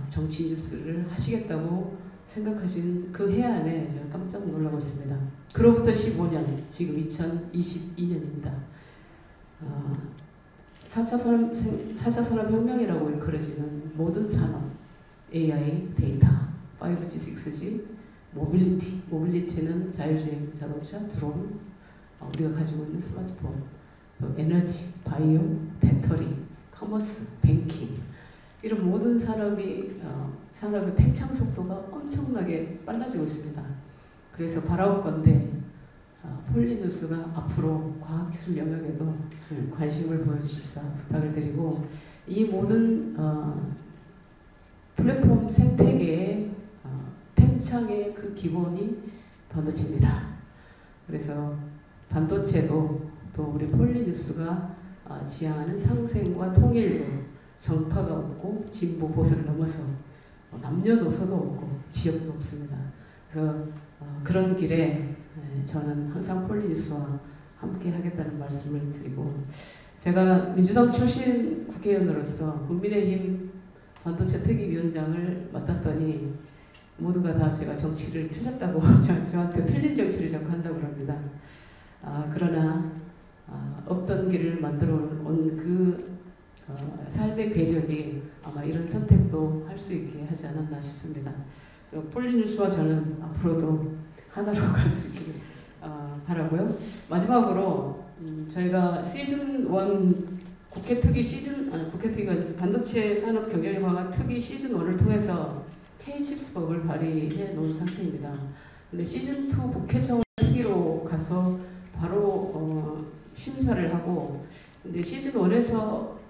정치 뉴스를 하시겠다고 생각하신 그 해안에 제가 깜짝 놀라고 있습니다. 그로부터 15년, 지금 2022년입니다. 4차 산업혁명이라고 일컬어지는 모든 산업, AI, 데이터, 5G, 6G, 모빌리티는 자율주행 자동차, 드론, 우리가 가지고 있는 스마트폰, 또 에너지, 바이오, 배터리, 커머스, 뱅킹 이런 모든 산업의 팽창 속도가 엄청나게 빨라지고 있습니다. 그래서 바라옵건대 폴리뉴스가 앞으로 과학기술 영역에도 관심을 보여주십사 부탁을 드리고 이 모든 플랫폼 생태계의 팽창의 그 기본이 반도체입니다. 그래서 반도체도 또 우리 폴리뉴스가 지향하는 상생과 통일로 정파가 없고 진보 보수를 넘어서 남녀노소도 없고 지역도 없습니다. 그래서 그런 길에 저는 항상 폴리뉴스와 함께 하겠다는 말씀을 드리고 제가 민주당 출신 국회의원으로서 국민의힘 반도체 특위위원장을 맡았더니 모두가 다 제가 정치를 틀렸다고 저한테 틀린 정치를 자꾸 한다고 합니다. 그러나 없던 길을 만들어 온 그 삶의 궤적이 아마 이런 선택도 할 수 있게 하지 않았나 싶습니다. 그래서 폴리뉴스와 저는 앞으로도 하나로 갈 수 있기를 바라고요. 마지막으로 저희가 시즌 1 국회 특위 국회특위가 반도체 산업 경쟁력 강화 특위 시즌 1을 통해서 K-칩스법을 발의해 놓은 상태입니다. 근데 시즌 2 국회 차원 특위로 가서 바로 심사를 하고 이제 시즌 1에서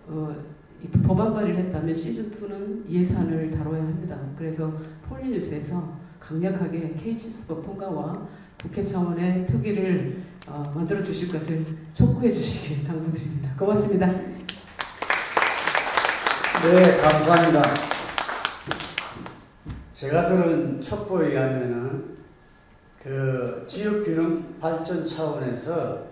법안 발의를 했다면 시즌 2는 예산을 다뤄야 합니다. 그래서 폴리뉴스에서 강력하게 K-칩스법 통과와 국회 차원의 특위를 만들어 주실 것을 촉구해 주시길 당부드립니다. 고맙습니다. 네, 감사합니다. 제가 들은 첩보에 의하면은 그 지역균형 발전 차원에서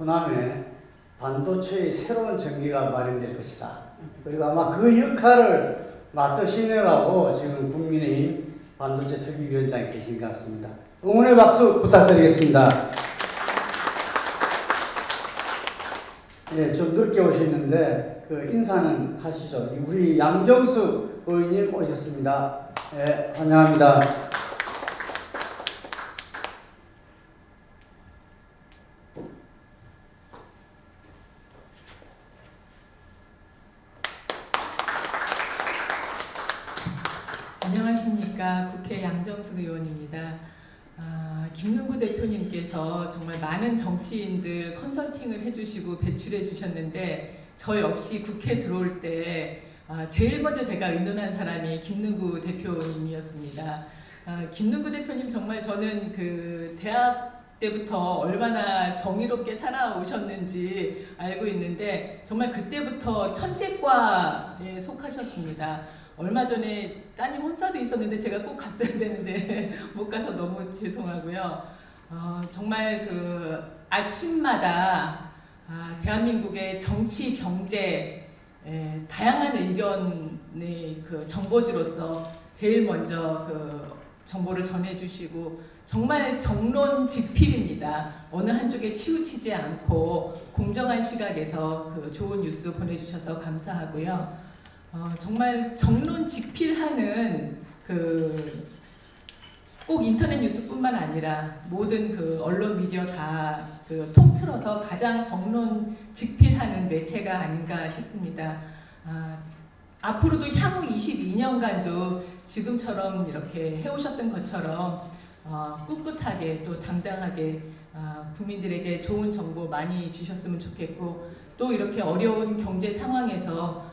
호남에 반도체의 새로운 전기가 마련될 것이다. 그리고 아마 그 역할을 맡으시느라고 지금 국민의힘 반도체 특위위원장이 계신 것 같습니다. 응원의 박수 부탁드리겠습니다. 예, 좀 늦게 오시는데 그 인사는 하시죠. 우리 양정수 의원님 오셨습니다. 예, 환영합니다. 안녕하십니까. 국회 양정숙 의원입니다. 김능구 대표님께서 정말 많은 정치인들 컨설팅을 해주시고 배출해 주셨는데 저 역시 국회 들어올 때 제일 먼저 제가 의논한 사람이 김능구 대표님이었습니다. 김능구 대표님 정말 저는 그 대학 때부터 얼마나 정의롭게 살아오셨는지 알고 있는데 정말 그때부터 천재과에 속하셨습니다. 얼마 전에 따님 혼사도 있었는데 제가 꼭 갔어야 되는데 못 가서 너무 죄송하고요. 정말 그 아침마다 대한민국의 정치, 경제 다양한 의견의 그 정보지로서 제일 먼저 그 정보를 전해주시고 정말 정론직필입니다. 어느 한쪽에 치우치지 않고 공정한 시각에서 그 좋은 뉴스 보내주셔서 감사하고요. 정말 정론직필하는 그 꼭 인터넷 뉴스뿐만 아니라 모든 그 언론 미디어 다 그 통틀어서 가장 정론직필하는 매체가 아닌가 싶습니다. 앞으로도 향후 22년간도 지금처럼 이렇게 해오셨던 것처럼 꿋꿋하게 또 당당하게 국민들에게 좋은 정보 많이 주셨으면 좋겠고 또 이렇게 어려운 경제 상황에서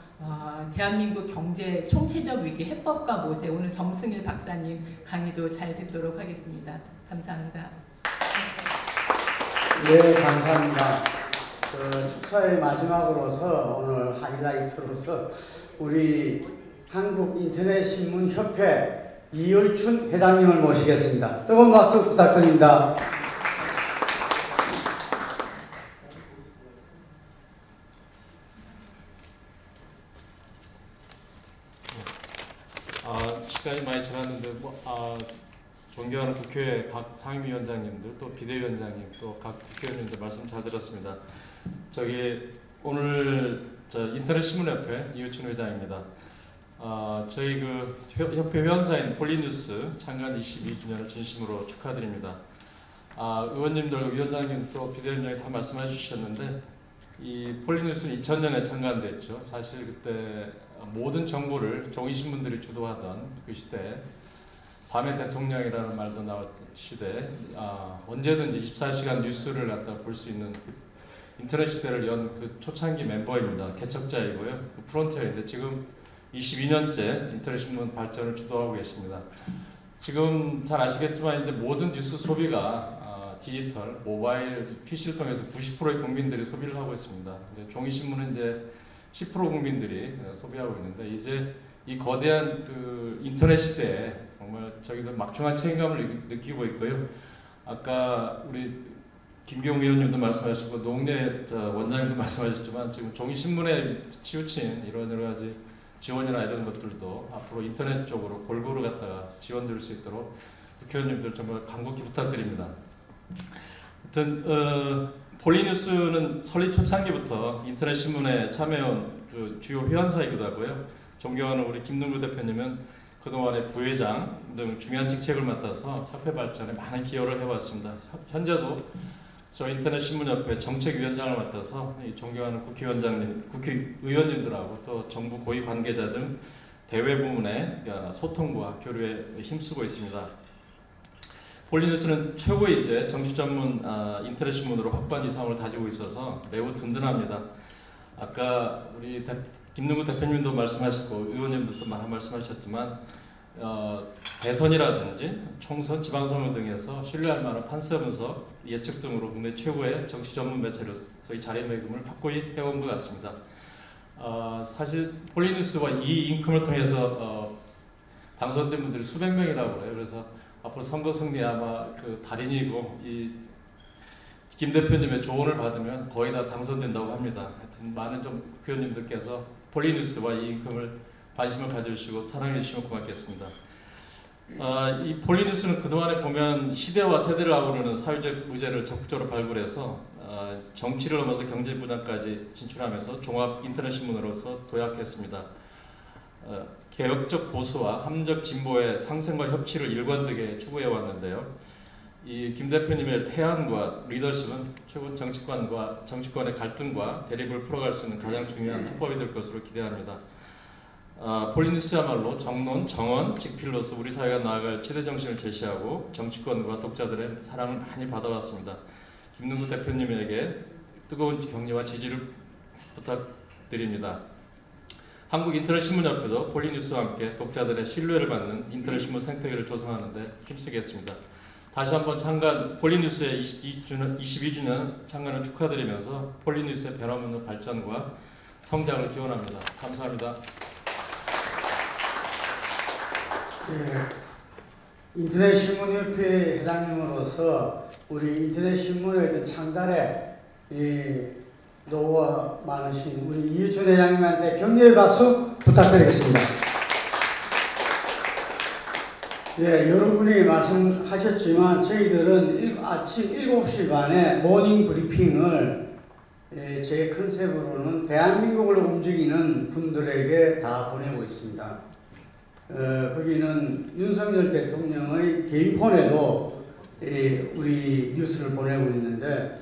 대한민국 경제 총체적 위기 해법과 모세 오늘 정승일 박사님 강의도 잘 듣도록 하겠습니다. 감사합니다. 네, 감사합니다. 축사의 마지막으로서 오늘 하이라이트로서 우리 한국인터넷신문협회 이율춘 회장님을 모시겠습니다. 뜨거운 박수 부탁드립니다. 시간이 많이 지났는데 존경하는 국회 각 상임위원장님들 또 비대위원장님 또 각 국회의원님들 말씀 잘 들었습니다. 오늘 인터넷신문협회 이율춘 회장입니다. 저희 그 협회 회원사인 폴리뉴스 창간 22주년을 진심으로 축하드립니다. 의원님들, 위원장님 또 비대위원장님 다 말씀해 주셨는데 이 폴리뉴스는 2000년에 창간됐죠. 사실 그때 모든 정보를 종이신문들이 주도하던 그 시대, 밤의 대통령이라는 말도 나왔던 시대, 언제든지 24시간 뉴스를 갖다 볼 수 있는 그 인터넷 시대를 연 그 초창기 멤버입니다. 개척자이고요. 그 프론티어인데 지금 22년째 인터넷 신문 발전을 주도하고 계십니다. 지금 잘 아시겠지만 이제 모든 뉴스 소비가 디지털, 모바일, PC를 통해서 90%의 국민들이 소비를 하고 있습니다. 종이 신문은 이제 10% 국민들이 소비하고 있는데 이제 이 거대한 그 인터넷 시대에 정말 저희들 막중한 책임감을 느끼고 있고요. 아까 우리 김경우 의원님도 말씀하시고 노웅래 원장님도 말씀하셨지만 지금 종이 신문에 치우친 이런 여러 가지 지원이나 이런 것들도 앞으로 인터넷 쪽으로 골고루 갖다가 지원될 수 있도록 국회의원님들 정말 간곡히 부탁드립니다. 하여튼 폴리뉴스는 설립 초창기부터 인터넷 신문에 참여해온 그 주요 회원사이기도 하고요. 존경하는 우리 김능구 대표님은 그동안의 부회장 등 중요한 직책을 맡아서 협회 발전에 많은 기여를 해왔습니다. 현재도 저 인터넷 신문협회 정책위원장을 맡아서 이 존경하는 국회의원님들하고 또 정부 고위 관계자 등 대외 부문의 소통과 교류에 힘쓰고 있습니다. 폴리뉴스는 최고의 이제 정치 전문 인터넷 신문으로 확고한 위상을 다지고 있어서 매우 든든합니다. 아까 우리 김능구 대표님도 말씀하셨고 의원님도 또 말씀하셨지만 대선이라든지 총선, 지방선거 등에서 신뢰할 만한 판세 분석, 예측 등으로 국내 최고의 정치 전문 매체로서 이 자리매김을 확고히 해온 것 같습니다. 사실 폴리뉴스와 이 인컴을 통해서 당선된 분들이 수백 명이라고 해요. 그래서 앞으로 선거 승리 아마 그 달인이고 이 김 대표님의 조언을 받으면 거의 다 당선된다고 합니다. 하여튼 많은 좀 국회의원님들께서 폴리뉴스와 이 인컴을 관심을 가져주시고 사랑해 주시면 고맙겠습니다. 이 폴리뉴스는 그동안에 보면 시대와 세대를 아우르는 사회적 의제를 적극적으로 발굴해서 정치를 넘어서 경제 분야까지 진출하면서 종합 인터넷 신문으로서 도약했습니다. 개혁적 보수와 합리적 진보의 상생과 협치를 일관되게 추구해 왔는데요. 이 김 대표님의 해안과 리더십은 최근 정치권의 갈등과 대립을 풀어갈 수 있는 가장 중요한 해법이 될 것으로 기대합니다. 폴리뉴스야말로 정론, 정언, 직필로서 우리 사회가 나아갈 최대 정신을 제시하고 정치권과 독자들의 사랑을 많이 받아왔습니다. 김능구 대표님에게 뜨거운 격려와 지지를 부탁드립니다. 한국인터넷신문협회도 폴리뉴스와 함께 독자들의 신뢰를 받는 인터넷신문 생태계를 조성하는 데 힘쓰겠습니다. 다시 한번 창간 폴리뉴스의 22주년 창간을 축하드리면서 폴리뉴스의 변함없는 발전과 성장을 기원합니다. 감사합니다. 인터넷신문협회 회장님으로서 우리 인터넷신문의 창달에 노고가 많으신 우리 이유춘 회장님한테 격려의 박수 부탁드리겠습니다. 여러분이 말씀하셨지만 저희들은 아침 7시 반에 모닝 브리핑을 제 컨셉으로는 대한민국을 움직이는 분들에게 다 보내고 있습니다. 거기는 윤석열 대통령의 개인폰에도 우리 뉴스를 보내고 있는데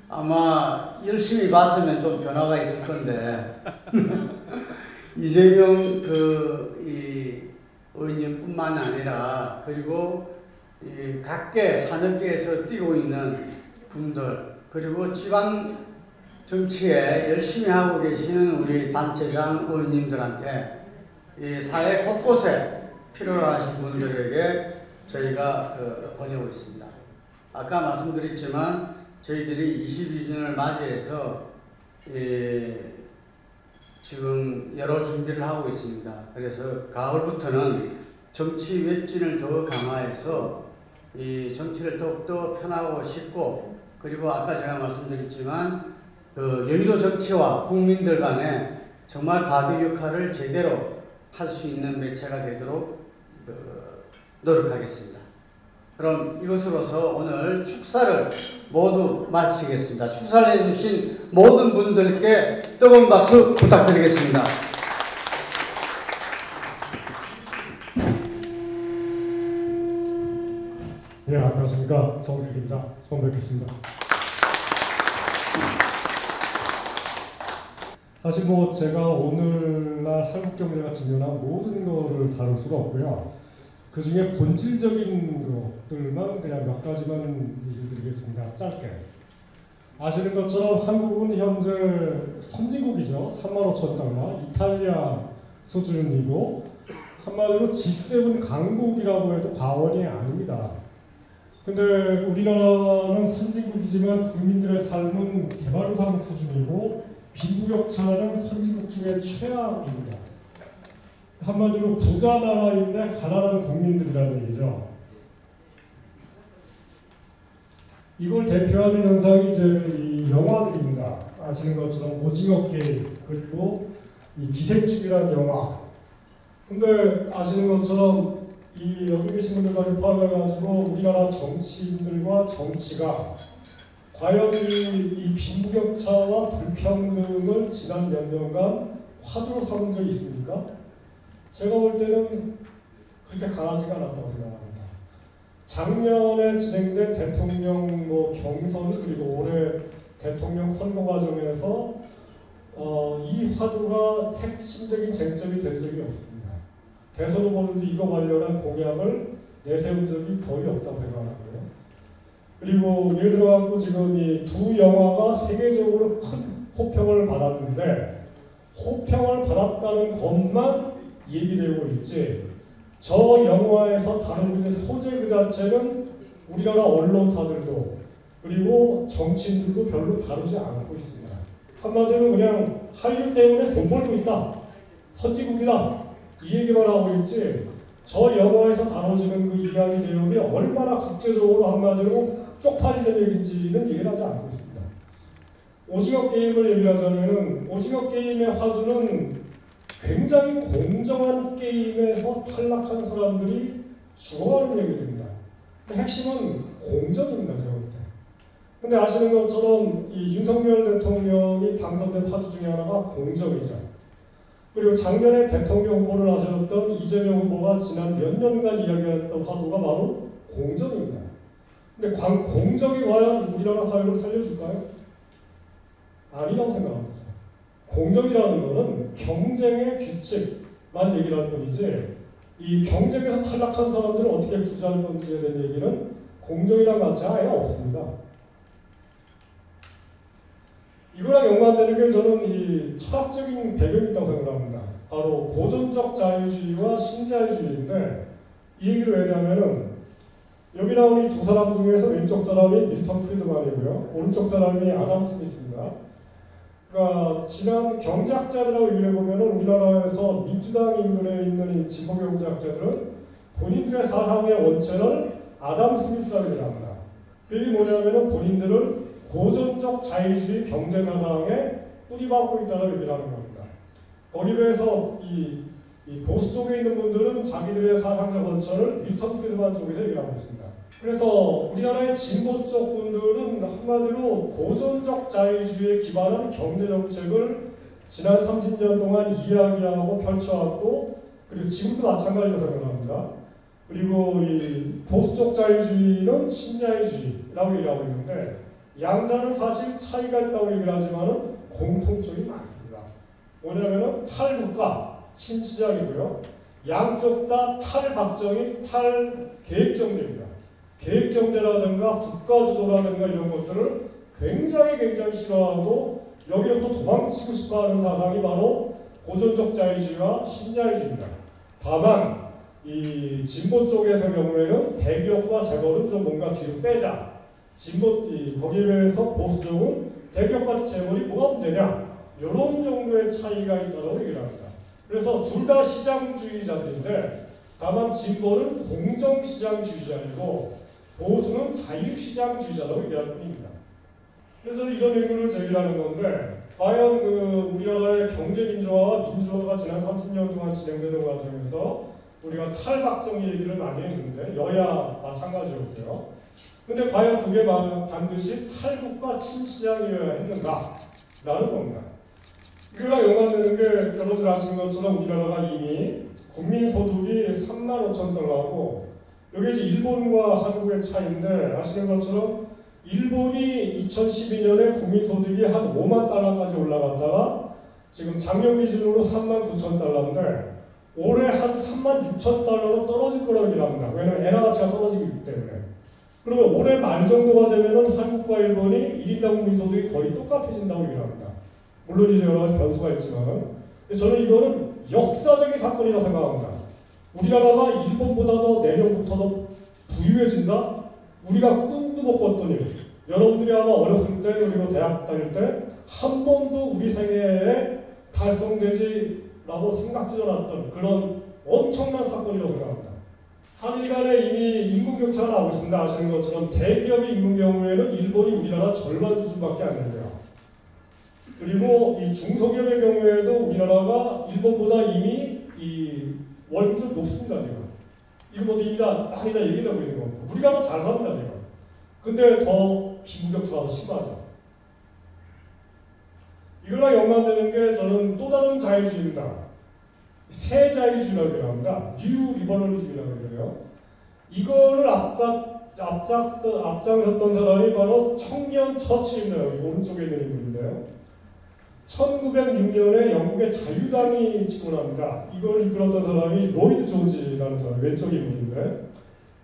아마 열심히 봤으면 좀 변화가 있을 건데 이재명 의원님뿐만 아니라 그리고 각계 산업계에서 뛰고 있는 분들 그리고 지방 정치에 열심히 하고 계시는 우리 단체장 의원님들한테 사회 곳곳에 필요로 하신 분들에게 저희가 보내고 있습니다. 아까 말씀드렸지만 저희들이 22주년을 맞이해서 지금 여러 준비를 하고 있습니다. 그래서 가을부터는 정치 웹진을 더 강화해서 이 정치를 더욱더 편하고 쉽고 그리고 아까 제가 말씀드렸지만 여의도 정치와 국민들 간에 정말 과격 역할을 제대로 할 수 있는 매체가 되도록 노력하겠습니다. 그럼 이것으로서 오늘 축사를 모두 마치겠습니다. 축사를 해주신 모든 분들께 뜨거운 박수 부탁드리겠습니다. 네, 안녕하십니까. 정필기입니다. 처음 뵙겠습니다. 사실 제가 오늘날 한국 경제가 직면한 모든 거를 다룰 수가 없고요. 그 중에 본질적인 것들만 그냥 몇 가지만 얘기를 드리겠습니다. 짧게. 아시는 것처럼 한국은 현재 선진국이죠. 35,000달러, 이탈리아 수준이고 한마디로 G7 강국이라고 해도 과언이 아닙니다. 근데 우리나라는 선진국이지만 국민들의 삶은 개발도상국 수준이고 빈부격차는 선진국 중에 최악입니다. 한마디로 부자 나라인데 가난한 국민들이라는 얘기죠. 이걸 대표하는 현상이 이제 이 영화들입니다. 아시는 것처럼 오징어 게임 그리고 이 기생충이라는 영화. 근데 아시는 것처럼 이 여기 계신 분들까지 포함해가지고 우리나라 정치인들과 정치가 과연 이 빈부격차와 불평등을 지난 몇 년간 화두로 삼은 적이 있습니까? 제가 볼 때는 그렇게 강하지가 않았다고 생각합니다. 작년에 진행된 대통령 경선 그리고 올해 대통령 선거 과정에서 이 화두가 핵심적인 쟁점이 된 적이 없습니다. 대선 후보들도 이거 관련한 공약을 내세운 적이 거의 없다고 생각하고요. 그리고 예를 들어 지금 이 두 영화가 세계적으로 큰 호평을 받았는데 호평을 받았다는 것만 얘기되고 있지 저 영화에서 다루는 소재 그 자체는 우리나라 언론사들도 그리고 정치인들도 별로 다루지 않고 있습니다. 한마디로 그냥 한류 때문에 돈 벌고 있다. 선진국이다. 이 얘기만 하고 있지 저 영화에서 다뤄지는 그 이야기 내용이 얼마나 국제적으로 한마디로 쪽팔리는 얘기인지는 얘기를 하지 않고 있습니다. 오징어 게임을 얘기하자면은 오징어 게임의 화두는 굉장히 공정한 게임에서 탈락한 사람들이 죽어가는 얘기입니다. 핵심은 공정입니다, 제가 볼 때. 근데 아시는 것처럼 이 윤석열 대통령이 당선된 화두 중에 하나가 공정이죠. 그리고 작년에 대통령 후보를 하셨던 이재명 후보가 지난 몇 년간 이야기했던 화두가 바로 공정입니다. 근데 공정이 과연 우리나라 사회를 살려줄까요? 아니라고 생각합니다. 공정이라는 것은 경쟁의 규칙, 얘기를 할 뿐이지 이 경쟁에서 탈락한 사람들은 어떻게 부자를 건지에 대한 얘기는 공정이란 가치가 아예 없습니다. 이거랑 연관되는 게 저는 이 철학적인 배경이 있다고 생각합니다. 바로 고전적 자유주의와 신자유주의인데 이 얘기를 왜 하냐면은 여기 나온 이 두 사람 중에서 왼쪽 사람이 밀턴 프리드만이고요. 오른쪽 사람이 아담 스미스입니다. 그러니까 지난 경제학자들하고 얘기해 보면은 우리나라에서 민주당 인근에 있는 이 진보 경제학자들은 본인들의 사상의 원체를 아담 스미스라고 얘기합니다. 이게 뭐냐면은 본인들을 고전적 자유주의 경제 사상에 뿌리박고 있다고 얘기를 하는 겁니다. 거기에 비해서 이 보수 쪽에 있는 분들은 자기들의 사상적 원천을 밀턴 프리드만 쪽에서 얘기하고 있습니다. 그래서 우리나라의 진보 쪽 분들은 한마디로 고전적 자유주의에 기반한 경제 정책을 지난 30년 동안 이야기하고 펼쳐왔고 그리고 지금도 마찬가지로 생각합니다. 그리고 이 보수 쪽 자유주의는 신자유주의라고 얘기하고 있는데 양자는 사실 차이가 있다고 얘기를 하지만 공통점이 많습니다. 뭐냐면은 탈국가, 친시장이고요. 양쪽 다 탈박정희, 탈계획경제입니다. 계획경제라든가 국가주도라든가 이런 것들을 굉장히 싫어하고 여기로부터 도망치고 싶어하는 사상이 바로 고전적 자유주의와 신자유주의입니다. 다만 이 진보 쪽에서 경우에는 대기업과 재벌은 좀 뭔가 뒤로 빼자. 거기에 비해서 보수 쪽은 대기업과 재벌이 뭐가 문제냐? 이런 정도의 차이가 있다고 얘기를 합니다. 그래서 둘 다 시장주의자들인데 다만 진보는 공정시장주의자이고 보수는 자유시장주의자라고 얘기할 뿐입니다. 그래서 이런 의문을 제기하는 건데 과연 우리나라의 경제민주화와 민주화가 지난 30년 동안 진행되는 과정에서 우리가 탈박정희 얘기를 많이 했는데 여야 마찬가지였고요. 근데 과연 그게 반드시 탈국가 친시장이어야 했는가라는 겁니다. 이거랑 연관되는 게 여러분들 아시는 것처럼 우리나라가 이미 국민소득이 35,000달러고 여기 이제 일본과 한국의 차이인데 아시는 것처럼 일본이 2012년에 국민소득이 한 5만 달러까지 올라갔다가 지금 작년 기준으로 39,000달러인데 올해 한 36,000달러로 떨어질 거라고 얘기합니다. 왜냐하면 엔화 가치가 떨어지기 때문에. 그러면 올해 말 정도가 되면은 한국과 일본이 1인당 국민소득이 거의 똑같아진다고 얘기합니다. 물론 이제 여러 가지 변수가 있지만 저는 이거는 역사적인 사건이라고 생각합니다. 우리나라가 일본보다 더 내년부터 더 부유해진다? 우리가 꿈도 못 꿨더니 여러분들이 아마 어렸을 때 그리고 대학 다닐 때 한 번도 우리 생애에 달성되지라고 생각지도 않았던 그런 엄청난 사건이라고 생각합니다. 한일 간에 이미 인구격차가 나오고 있습니다. 아시는 것처럼 대기업이 있는 경우에는 일본이 우리나라 절반 수준밖에 안 됩니다. 그리고 이 중소기업의 경우에도 우리나라가 일본보다 이미 이 월급이 높습니다. 지금. 이거 뭐 많이 다 얘기하고 있는 겁니다. 우리가 더 잘 삽니다. 지금. 근데 더 빈부격차가 심하죠. 이거랑 연관되는 게 저는 또 다른 자유주의입니다. 새 자유주의라고 합니다. 뉴 리버럴리즘이라고 해요. 이거를 앞장섰던 사람이 바로 청년 처칠입니다. 여기 오른쪽에 있는 인물인데요. 1906년에 영국의 자유당이 집권합니다. 이걸 이끌었던 사람이 로이드 조지라는 사람, 왼쪽 인물인데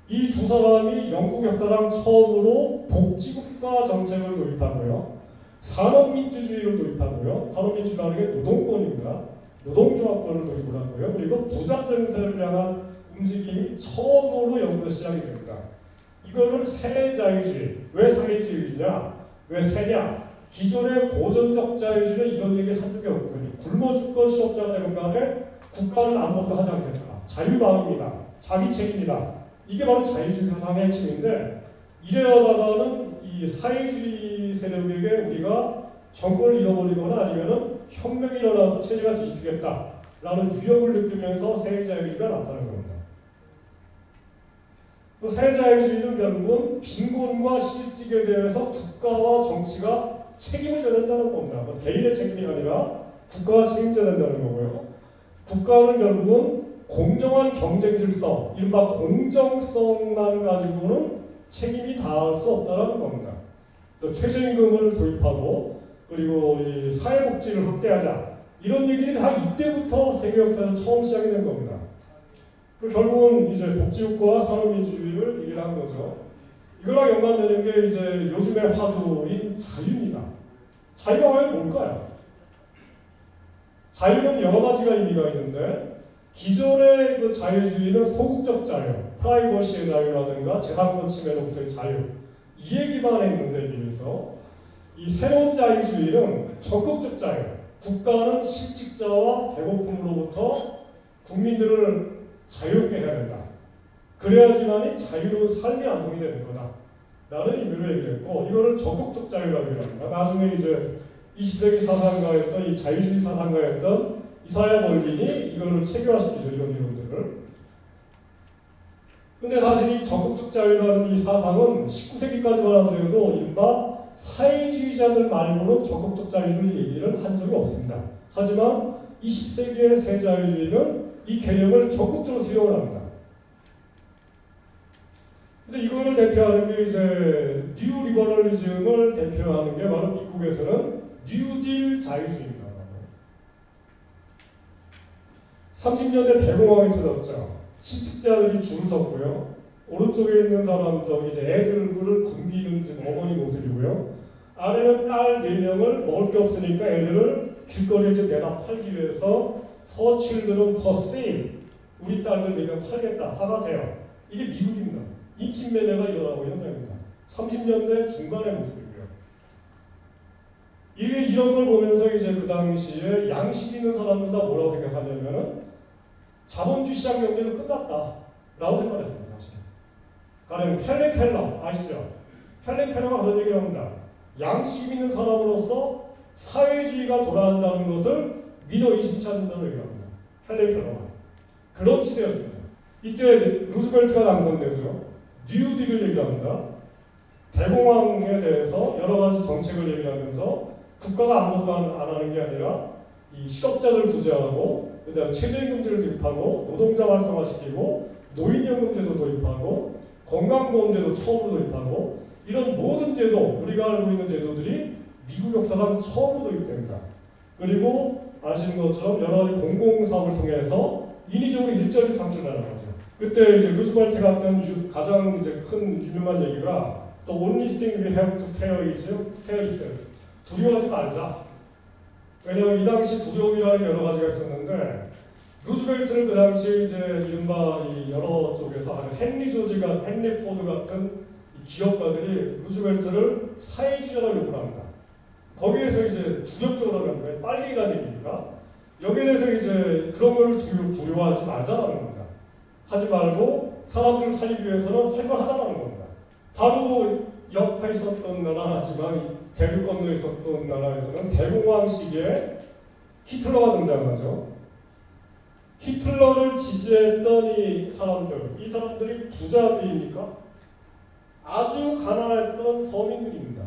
이 두 사람이 영국 역사상 처음으로 복지국가 정책을 도입하고요. 산업민주주의를 도입하고요. 산업민주주의라는 게 노동권입니다. 노동조합권을 도입을 하고요. 그리고 부자 증세를 향한 움직임이 처음으로 영국에서 시작이 됩니다. 이거를 새자유주의. 왜 새자유주의냐? 왜 새냐? 기존의 고전적 자유주의는 이런 얘기를 한 적이 없거든요. 굶어 죽건 실업자가 되는 간에 국가는 아무것도 하지 않겠다. 자유마음이다. 자기 책임이다. 이게 바로 자유주의 사상의 핵심인데 이래하다가는 이 사회주의 세력에게 우리가 정권을 잃어버리거나 아니면은 혁명이 일어나서 체제가 뒤집히겠다라는 위협을 느끼면서 새자유주의가 나타나는 겁니다. 또 새자유주의는 결국은 빈곤과 실직에 대해서 국가와 정치가 책임을 져야 된다는 겁니다. 개인의 책임이 아니라 국가가 책임져야 된다는 거고요. 국가는 결국은 공정한 경쟁 질서, 이른바 공정성만 가지고는 책임이 다할 수 없다는 겁니다. 또 최저임금을 도입하고 그리고 이 사회복지를 확대하자 이런 얘기를 한 이때부터 세계 역사에서 처음 시작이 된 겁니다. 결국은 이제 복지국가와 산업민주주의를 얘기를 한 거죠. 이거랑 연관되는 게 이제 요즘의 화두인 자유입니다. 자유가 과연 뭘까요? 자유는 여러 가지가 의미가 있는데 기존의 그 자유주의는 소극적 자유, 프라이버시의 자유라든가 재산권 침해로부터의 자유 이 얘기만 했는데 비해서 이 새로운 자유주의는 적극적 자유, 국가는 실직자와 배고픔으로부터 국민들을 자유롭게 해야 된다. 그래야지만이 자유로운 삶이 안동이 되는 거다. 라는 의미로 얘기했고 이거를 적극적 자유라고 얘기합니다. 나중에 이제 20세기 사상가였던 이 자유주의 사상가였던 이사야 벌린이 이걸 체계화시키죠. 이런 이론들을. 근데 사실 이 적극적 자유라는 이 사상은 19세기까지만 하더라도 이른바 사회주의자들 말고는 적극적 자유주의 얘기를 한 적이 없습니다. 하지만 20세기의 새 자유주의는 이 개념을 적극적으로 수용을 합니다. 근데 이거를 대표하는 게 이제 뉴 리버럴리즘을 대표하는 게 바로 미국에서는 뉴딜 자유주의입니다. 30년대 대공황이 터졌죠. 실직자들이 줄 섰고요. 오른쪽에 있는 사람 저기 이제 애들을 굶기는 지금 어머니 모습이고요. 아래는 딸 4명을 먹을 게 없으니까 애들을 길거리에 지금 내다 팔기 위해서 for children for sale 우리 딸들 4명 팔겠다 사가세요. 이게 미국입니다. 인친매매가 일어나고 있는 겁니다. 30년대 중반의 모습이고요. 이게 이런 걸 보면서 이제 그 당시에 양식 있는 사람들 다 뭐라고 생각하냐면은 자본주의 시장 경제는 끝났다라고 생각했습니다. 사실. 가령 헬렌 켈러 아시죠? 헬렌 켈러가 그런 얘기를 합니다. 양식 있는 사람으로서 사회주의가 돌아간다는 것을 믿어 의심치 않는다고 얘기합니다. 헬렌 켈러가. 그런 시대였습니다. 이때 루즈벨트가 당선돼서 뉴딜을 얘기합니다. 대공황에 대해서 여러 가지 정책을 얘기하면서 국가가 아무것도 안 하는 게 아니라 이 실업자들 구제하고 그다음 최저임금제를 도입하고 노동자 활성화시키고 노인연금제도 도입하고 건강보험제도 처음으로 도입하고 이런 모든 제도 우리가 알고 있는 제도들이 미국 역사상 처음으로 도입됩니다. 그리고 아시는 것처럼 여러 가지 공공사업을 통해서 인위적으로 일자리 창출하는 거죠. 그때 이제 루즈벨트가 했던 가장 이제 큰 유명한 얘기가 The only thing we have to fear is 두려워하지 말자. 왜냐하면 이 당시 두려움이라는 여러 가지가 있었는데 루즈벨트는 그 당시 이제 이른바 이 여러 쪽에서 헨리 조지가 헨리 포드 같은 기업가들이 루즈벨트를 사회주의자라고 욕을 합니다. 거기에서 이제 두렵적으로 하는 거예요. 빨리 가니까 여기에 대해서 이제 그런 걸 두려워하지 말자라는 겁니다. 하지 말고 사람들을 살리기 위해서는 할 걸 하자라는 겁니다. 바로 옆에 있었던 나라지만 대륙 건너에 있었던 나라에서는 대공황 시기에 히틀러가 등장하죠. 히틀러를 지지했던 이 사람들이 부자들입니까? 아주 가난했던 서민들입니다.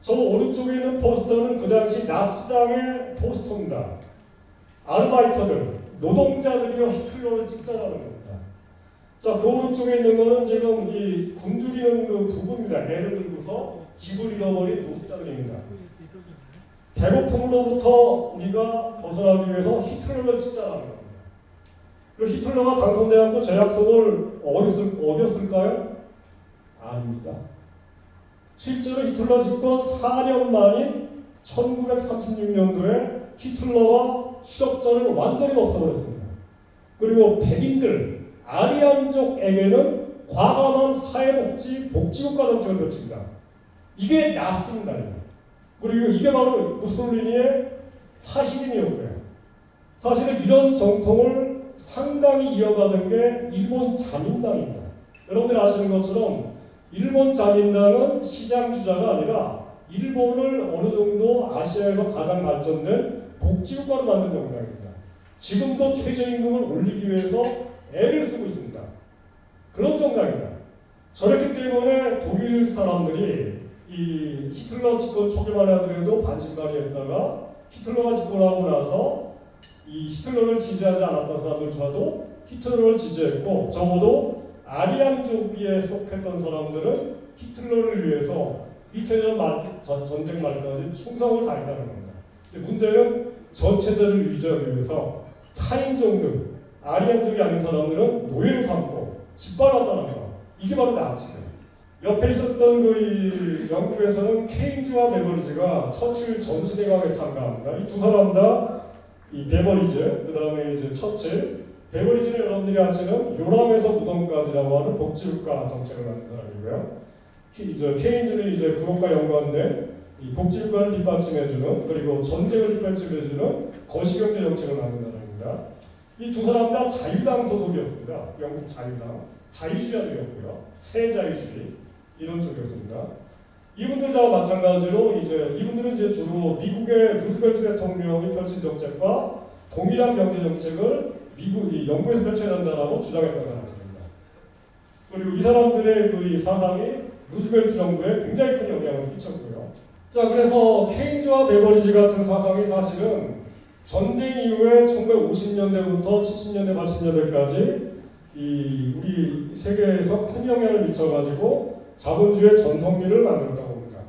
저 오른쪽에 있는 포스터는 그 당시 나치당의 포스터입니다. 아르바이터들, 노동자들이 히틀러를 찍자라는 겁니다. 자, 그 오른쪽에 있는 거는 지금 이 굶주리는 그 부부입니다. 애를 들고서 집을 잃어버린 노숙자들입니다. 배고픔으로부터 우리가 벗어나기 위해서 히틀러를 찍자라는 겁니다. 그 히틀러가 당선되었고 제 약속을 어겼을까요? 아닙니다. 실제로 히틀러 집권 4년 만인 1936년도에 히틀러가 실업자를 완전히 없애버렸습니다. 그리고 백인들, 아리안족에게는 과감한 복지국가 정책을 펼칩니다. 이게 나치입니다. 그리고 이게 바로 무솔리니의 사실이었고요. 사실은 이런 정통을 상당히 이어가던 게 일본 자민당입니다. 여러분들 아시는 것처럼 일본 자민당은 시장주자가 아니라 일본을 어느 정도 아시아에서 가장 발전된 복지국가로 만든 정당입니다. 지금도 최저임금을 올리기 위해서 애를 쓰고 있습니다. 그런 정당입니다. 저렇기 때문에 독일 사람들이 이 히틀러 집권 초기만 하더라도 반신반의했다가 히틀러가 집권하고 나서 이 히틀러를 지지하지 않았던 사람들조차도 히틀러를 지지했고 적어도 아리안족에 속했던 사람들은 히틀러를 위해서 2차 전쟁 말까지 충성을 다했다는 겁니다. 문제는 저 체제를 유지하기 위해서 타인종들, 아리안족이 아닌 사람들은 노예로 삼고 짓밟았다는 거. 이게 바로 나치예요. 옆에 있었던 그 영국에서는 케인즈와 베버리지가 처칠 전시대강에 참가합니다. 이 두 사람 다 이 베버리지, 그 다음에 이제 처칠. 베버리지는 여러분들이 아시는 요람에서 무덤까지라고 하는 복지국가 정책을 만든 사람이고요. 이제 케인즈는 이제 그것과 연관된 이 복지국가를 뒷받침해주는, 그리고 전쟁을 뒷받침해주는 거시경제 정책을 만든 사람입니다. 이 두 사람 다 자유당 소속이었습니다. 영국 자유당. 자유주의자들이었고요. 새자유주의 이런 쪽이었습니다. 이분들 다 마찬가지로 이분들은 이제 주로 미국의 루즈벨트 대통령이 펼친 정책과 동일한 경제 정책을 영국에서 펼쳐야 한다라고 주장했던 사람들입니다. 그리고 이 사람들의 그 사상이 루즈벨트 정부에 굉장히 큰 영향을 끼쳤고요. 자, 그래서 케인즈와 베버리지 같은 사상이 사실은 전쟁 이후에 1950년대부터 70년대, 80년대까지 우리 세계에서 큰 영향을 미쳐가지고 자본주의 전성기를 만들었다고 봅니다.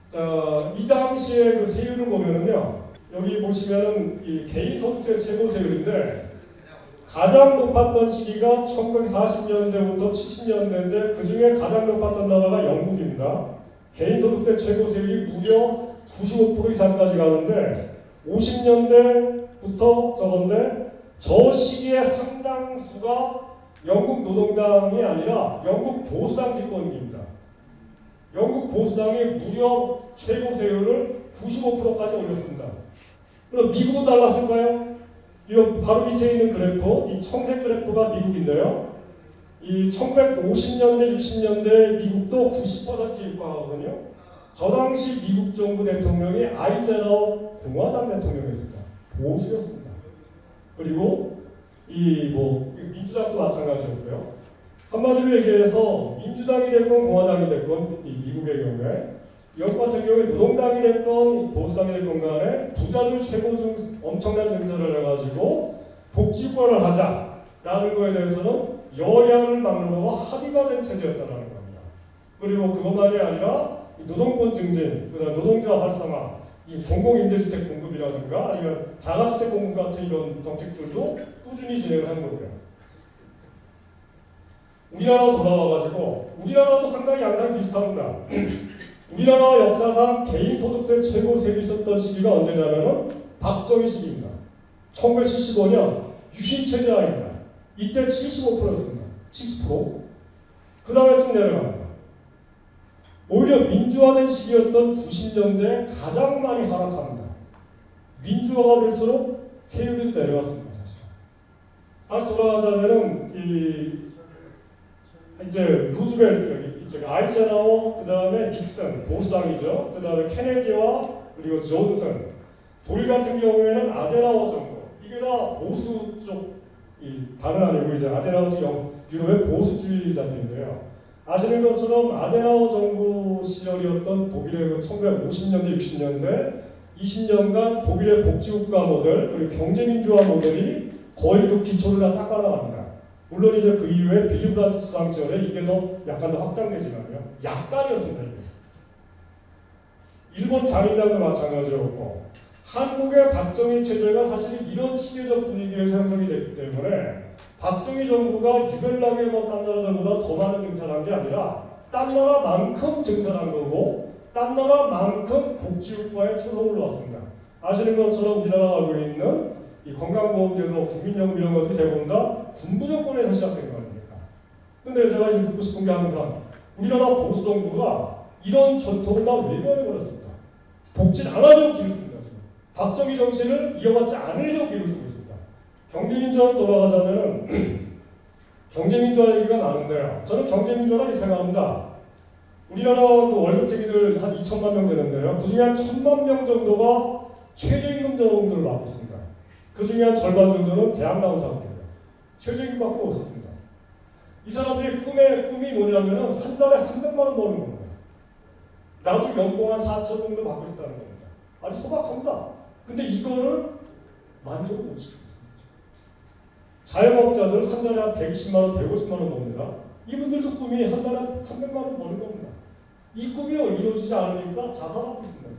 자, 이 당시에 그 세율을 보면은요, 여기 보시면은 이 개인 소득세 최고 세율인데 가장 높았던 시기가 1940년대부터 70년대인데 그 중에 가장 높았던 나라가 영국입니다. 개인 소득세 최고 세율이 무려 95% 이상까지 가는데 50년대부터 저건데 저 시기의 상당수가 영국 노동당이 아니라 영국 보수당 집권입니다. 영국 보수당이 무려 최고 세율을 95%까지 올렸습니다. 그럼 미국은 달랐을까요? 이 바로 밑에 있는 그래프, 이 청색 그래프가 미국인데요. 이 1950년대, 60년대 미국도 90% 육박하거든요. 저 당시 미국 정부 대통령이 아이젠하워 공화당 대통령이었습니다. 보수였습니다. 그리고 민주당도 마찬가지였고요. 한마디로 얘기해서 민주당이 됐건 공화당이 됐건 미국의 경우에 영국 같은 경우에 노동당이 됐건 보수당이 됐건 간에 부자들 최고 엄청난 증서를 해가지고 복지국가를 하자라는 거에 대해서는 여야를 막는 거와 합의가 된 체제였다는 겁니다. 그리고 그것만이 아니라 노동권 증진, 그다음 노동조합 활성화, 이 공공임대주택 공급이라든가 아니면 자가주택 공급 같은 이런 정책들도 꾸준히 진행을 한 거고요. 우리나라로 돌아와가지고 우리나라도 상당히 양상이 비슷합니다. 우리나라 역사상 개인 소득세 최고 세율이 있었던 시기가 언제냐면은 박정희 시기입니다. 1975년 유신체제 하입니다. 이때 75%였습니다. 70%. 그 다음에 쭉 내려갑니다. 오히려 민주화된 시기였던 90년대에 가장 많이 하락합니다. 민주화가 될수록 세율이 내려갔습니다. 사실. 다시 돌아가자면은 이제 루즈벨트, 아이젠하워, 그 다음에 딕슨, 보수당이죠. 그 다음에 케네디와 그리고 존슨. 독일 같은 경우에는 아데나워 정부. 이게 다 보수 쪽 다른 아니고 이제 아데나워 유럽의 보수주의자들인데요. 아시는 것처럼 아데나워 정부 시절이었던 독일의 1950년대, 60년대 20년간 독일의 복지국가 모델 그리고 경제민주화 모델이 거의 그 기초를 다 닦아나갑니다. 물론 이제 그 이후에 빌리 브란트 수상 시절에 이게 약간 더 확장되지만요. 약간이었습니다. 일본 자민당도 마찬가지였고 한국의 박정희 체제가 사실 이런 시대적 분위기에서 형성이 됐기 때문에 박정희 정부가 유별나게 딴 나라들보다 더 많은 증산한 게 아니라 딴 나라만큼 증산한 거고 딴 나라만큼 복지국가에 초성을 놓았습니다. 아시는 것처럼 우리나라가 알고 있는 이 건강보험제도, 국민연금 이런 것들이 대부분 다 군부 정권에서 시작된 거 아닙니까? 근데 제가 지금 묻고 싶은 게 항상 우리나라 보수 정부가 이런 전통을 다 외면해버렸습니다. 복지를 안 하려고 길을 씁니다. 지금. 박정희 정치를 이어받지 않으려고 길을 쓰고 있습니다. 경제민주화로 돌아가자면은 경제민주화 얘기가 많은데요. 저는 경제민주화를 이렇게 생각합니다. 우리나라 그 월급쟁이들 한 2천만 명 되는데요. 그 중에 한 1,000만 명 정도가 최저임금 정도를 받고 있습니다. 그 중에 한 절반 정도는 대학 나온 사람들이에요. 최저임금밖에 없었습니다. 이 사람들의 꿈이 뭐냐면은 한 달에 300만 원 버는 겁니다. 나도 연봉 한 4천 정도 받고 싶다는 겁니다. 아주 소박합니다. 근데 이거를 만족을 못 시킵니다. 자영업자들 한 달에 한 120만 원, 150만 원 버는다. 이분들도 꿈이 한 달에 300만 원 버는 겁니다. 이 꿈이 이루어지지 않으니까 자살하고 있습니다.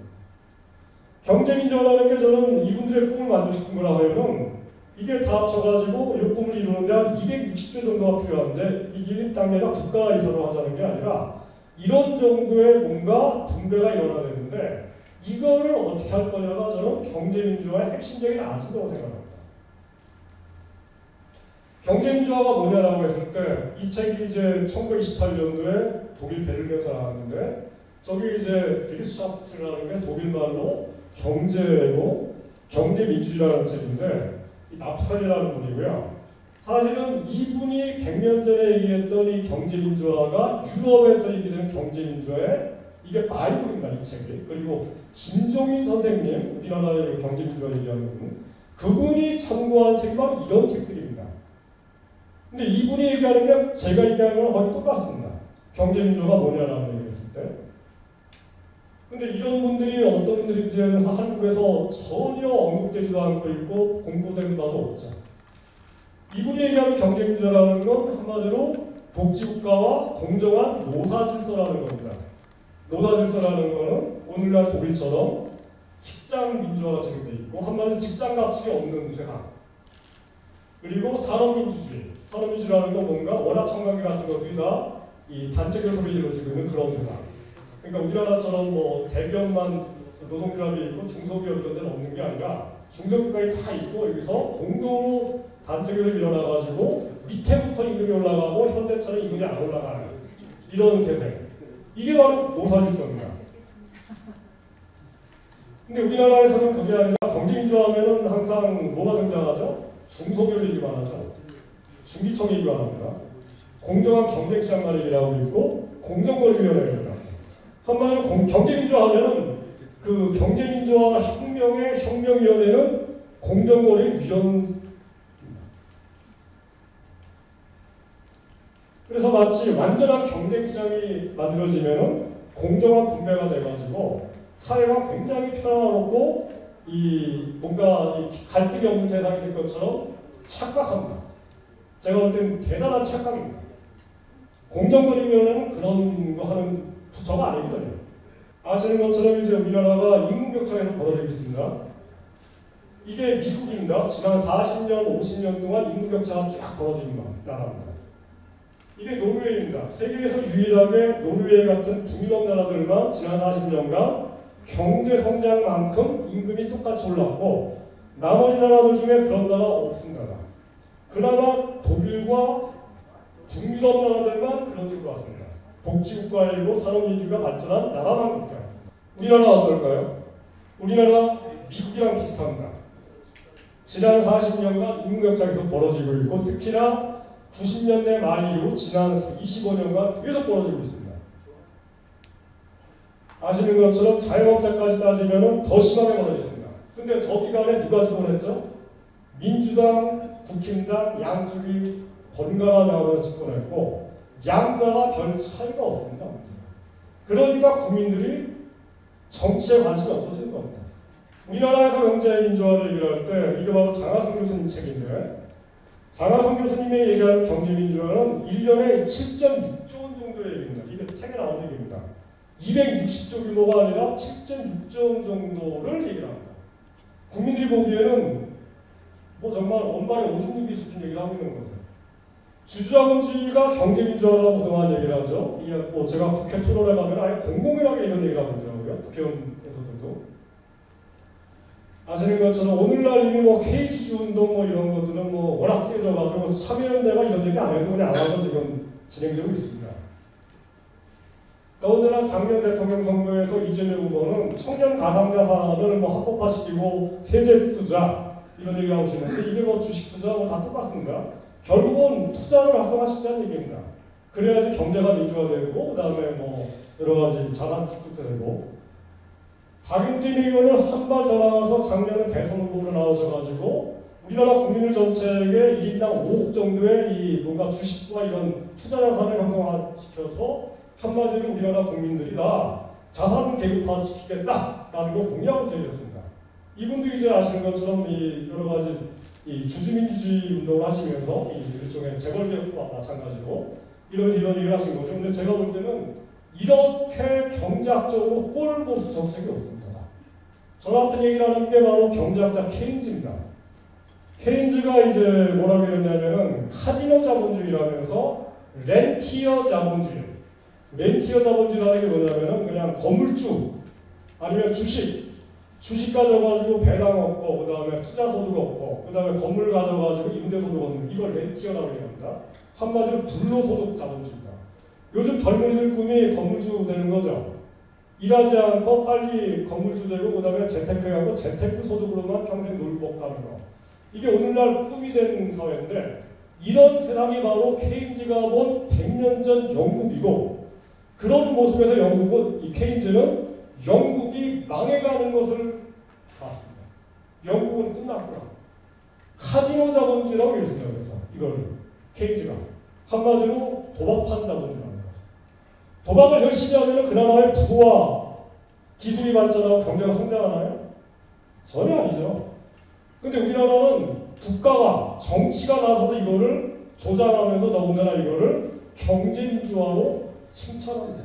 경제민주화라는 게 저는 이분들의 꿈을 만들어준 거라 하면은 이게 다 합쳐가지고 이 꿈을 이루는데 한 260조 정도가 필요한데 이게 당연히 국가 예산으로 하자는 게 아니라 이런 정도의 뭔가 분배가 일어나야 되는데 이거를 어떻게 할 거냐가 저는 경제민주화의 핵심적인 아주라고 생각합니다. 경제민주화가 뭐냐라고 했을 때 이 책이 이제 1928년도에 독일 베를린에서 나왔는데 저기 이제 비르샤프트라는 게 독일말로 경제고 경제민주주의라는 책인데 이 나프탈리라는 분이고요. 사실은 이분이 100년 전에 얘기했던 이 경제민주화가 유럽에서 얘기되는 경제민주화의 이게 바이블입니다. 이 책이. 그리고 김종인 선생님, 우리나라의 경제민주화 얘기하는 분, 그분이 참고한 책이 바로 이런 책들입니다. 근데 이분이 얘기하는 게 제가 얘기하는 거랑 거의 똑같습니다. 경제민주화가 뭐냐라는 얘기를 했을 때. 근데 이런 분들이 어떤 분들인지에 대해서 한국에서 전혀 언급되지도 않고 있고 공부된 바도 없죠. 이분이 얘기하는 경제민주화라는 건 한마디로 복지국가와 공정한 노사질서라는 겁니다. 노사질서라는 거는 오늘날 독일처럼 직장민주화가 진행되어 있고 한마디로 직장가치가 없는 세상. 그리고 산업민주주의. 산업민주주의라는 건 뭔가 원화청관계 같은 것들이 다 이 단체 결속으로 이루어지고 있는 그런 세상. 그러니까 우리나라처럼 뭐 대기업만 노동조합이 있고 중소기업 이런 데는 없는 게 아니라 중소기업까지 다 있고 여기서 공동으로 단체결이 일어나가지고 밑에부터 임금이 올라가고 현대처럼 임금이 안 올라가는 이런 세대. 이게 바로 노사질서입니다. 근데 우리나라에서는 그게 아니라 경제민주화하면은 항상 뭐가 등장하죠? 중소기업 얘기만 하죠. 중기청 얘기만 합니다. 공정한 경쟁시장 얘기라고 있고 공정거래위원회입니다. 한마디로 경제민주화하면은 그 경제민주화 혁명의 혁명위원회는 공정거래위원. 그래서 마치 완전한 경쟁시장이 만들어지면은 공정한 분배가 돼가지고 사회가 굉장히 평화롭고 이 뭔가 이 갈등이 없는 세상이 될 것처럼 착각합니다. 제가 볼 땐 대단한 착각입니다. 공정거래위원회는 그런 거 하는 부처가 아니거든요. 아시는 것처럼 이제 우리나라가 인구격차에서 벌어지고 있습니다. 이게 미국입니다. 지난 40년, 50년 동안 인구격차가 쫙 벌어진 나라입니다. 이게 노르웨이입니다. 세계에서 유일하게 노르웨이 같은 북유럽 나라들만 지난 40년간 경제 성장만큼 임금이 똑같이 올랐고 나머지 나라들 중에 그런 나라 없습니다. 그나마 독일과 북유럽 나라들만 그런 식으로 왔습니다. 복지국가이고 산업민주주의가 발전한 나라만 국가입니다. 우리나라는 어떨까요? 우리나라 미국이랑 비슷합니다. 지난 40년간 인구격차가 계속 벌어지고 있고 특히나 90년대 말 이후 지난 25년간 계속 벌어지고 있습니다. 아시는 것처럼 자영업자까지 따지면 더 심하게 벌어졌습니다. 근데 저 기간에 누가 집권했죠? 민주당, 국힘당 양쪽이 번갈아 나오면서 집권했고 양자가 별 차이가 없습니다. 그러니까 국민들이 정치에 관심이 없어지는 겁니다. 우리나라에서 경제민주화를 얘기할 때 이게 바로 장하성 교수님 책인데 장하성 교수님이 얘기하는 경제민주화는 1년에 7.6조 원 정도의 얘기입니다. 이게 책에 나온 얘기입니다. 260조 규모가 아니라 7.6조 원 정도를 얘기를 합니다. 국민들이 보기에는 뭐 정말 원만의 56기 수준 얘기를 하고 있는 거죠. 주주자본주의가 경제민주화라고 그동안 얘기를 하죠. 이게 뭐 제가 국회 토론에 가면 아예 공공연하게 이런 얘기를 하고 있더라고요. 국회의원에서도. 아시는 것처럼 오늘날 이미 뭐 K주주 운동 뭐 이런 것들은 뭐 워낙 세져가지고 참여연대가 이런 얘기 안 해도 그냥 알아서 지금 진행되고 있습니다. 더군다나 작년 대통령 선거에서 이재명 후보는 청년 가상자산을 뭐 합법화시키고 세제 투자 이런 얘기 하고 있는데 이게 뭐 주식 투자 뭐 다 똑같습니다. 결국은 투자를 활성화시키자는 얘기입니다. 그래야지 경제가 민주화되고 그다음에 뭐 여러 가지 자산 축적되고 박용진 의원을 한 발 더 나가서 작년에 대선 후보로 나오셔가지고 우리나라 국민들 전체에게 1인당 5억 정도의 이 뭔가 주식과 이런 투자 자산을 형성화시켜서 한마디로 우리나라 국민들이 다 자산 계급화 시키겠다라는 걸 공약을 제기했습니다. 이분도 이제 아시는 것처럼 이 여러 가지 이 주주민주주의 운동을 하시면서 이 일종의 재벌개혁과 마찬가지로 이런 얘기를 하신 거죠. 근데 제가 볼 때는 이렇게 경제학적으로 꼴보수 정책이 없습니다. 저 같은 얘기를 하는 게 바로 경제학자 케인즈입니다. 케인즈가 이제 뭐라고 했냐면은 카지노 자본주의라면서 렌티어 자본주의. 렌티어 자본주의라는 게 뭐냐면은 그냥 건물주 아니면 주식 가져가지고 배당 얻고 그 다음에 투자 소득 얻고 그 다음에 건물 가져가지고 임대 소득 얻는 이걸 렌티어라고 얘기합니다. 한마디로 불로소득 자본주의입니다. 요즘 젊은이들 꿈이 건물주 되는 거죠. 일하지 않고 빨리 건물주 되고 그 다음에 재테크하고 재테크 소득으로만 평생 놀고 가는 거. 이게 오늘날 꿈이 된 사회인데 이런 세상이 바로 케인즈가 본 100년 전 영국이고 그런 모습에서 영국은 이 케인즈는 영국이 망해가는 것을 봤습니다. 영국은 끝났구나. 카지노 자본주의라고 했습니다. 그래서 이걸 케인즈가 한마디로 도박판 자본주의라는 거죠. 도박을 열심히 하면 그 나라의 부와 기술이 발전하고 경제가 성장하나요? 전혀 아니죠. 근데 우리나라는 국가가 정치가 나서서 이거를 조장하면서 더군다나 이거를 경제민주화로 칭찬합니다.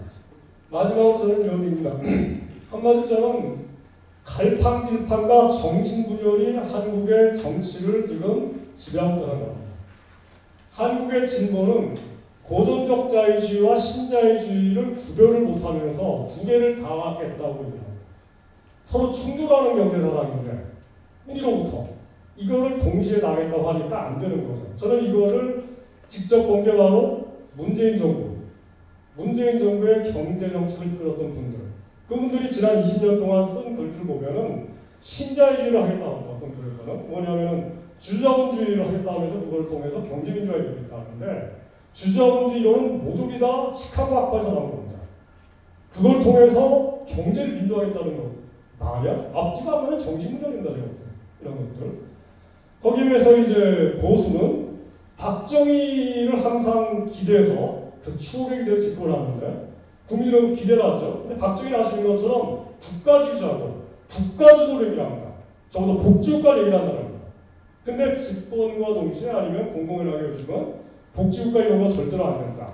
마지막으로 저는 이런 얘기입니다. 한마디로 저는 갈팡질팡과 정신분열이 한국의 정치를 지금 지배하고 있다는 겁니다. 한국의 진보는 고전적 자유주의와 신자유주의를 구별을 못하면서 두 개를 다 하겠다고 얘기합니다. 서로 충돌하는 경제사상인데 우리로부터 이거를 동시에 나겠다고 하니까 안 되는 거죠. 저는 이거를 직접 본 게 바로 문재인 정부의 경제정책을 이끌었던 분들. 그분들이 지난 20년 동안 쓴 글들을 보면은 신자유주의를 하겠다고 어떤 글에서는 뭐냐면은 주자본주의를 하겠다면서 그걸 통해서 경제민주화를 이루겠다는데 주자본주의로는 모조리 다 시카고 학파에서 나온 겁니다. 그걸 통해서 경제를 민주화하겠다는 거 말이야? 앞뒤가 안 맞는 정신분열입니다. 제가 이런 것들. 거기에 비해서 이제 보수는 박정희를 항상 기대해서 그 추억의 기대를 집권을 하는데 국민은 기대를 하죠. 근데 박정희 아시는 것처럼 국가주의자고 국가주도를 얘기를 합니다. 적어도 복지국가를 얘기를 한다는 겁니다. 근데 집권과 동시에 아니면 공공연하게 요즘은 복지국가 이런 건 절대로 안 된다.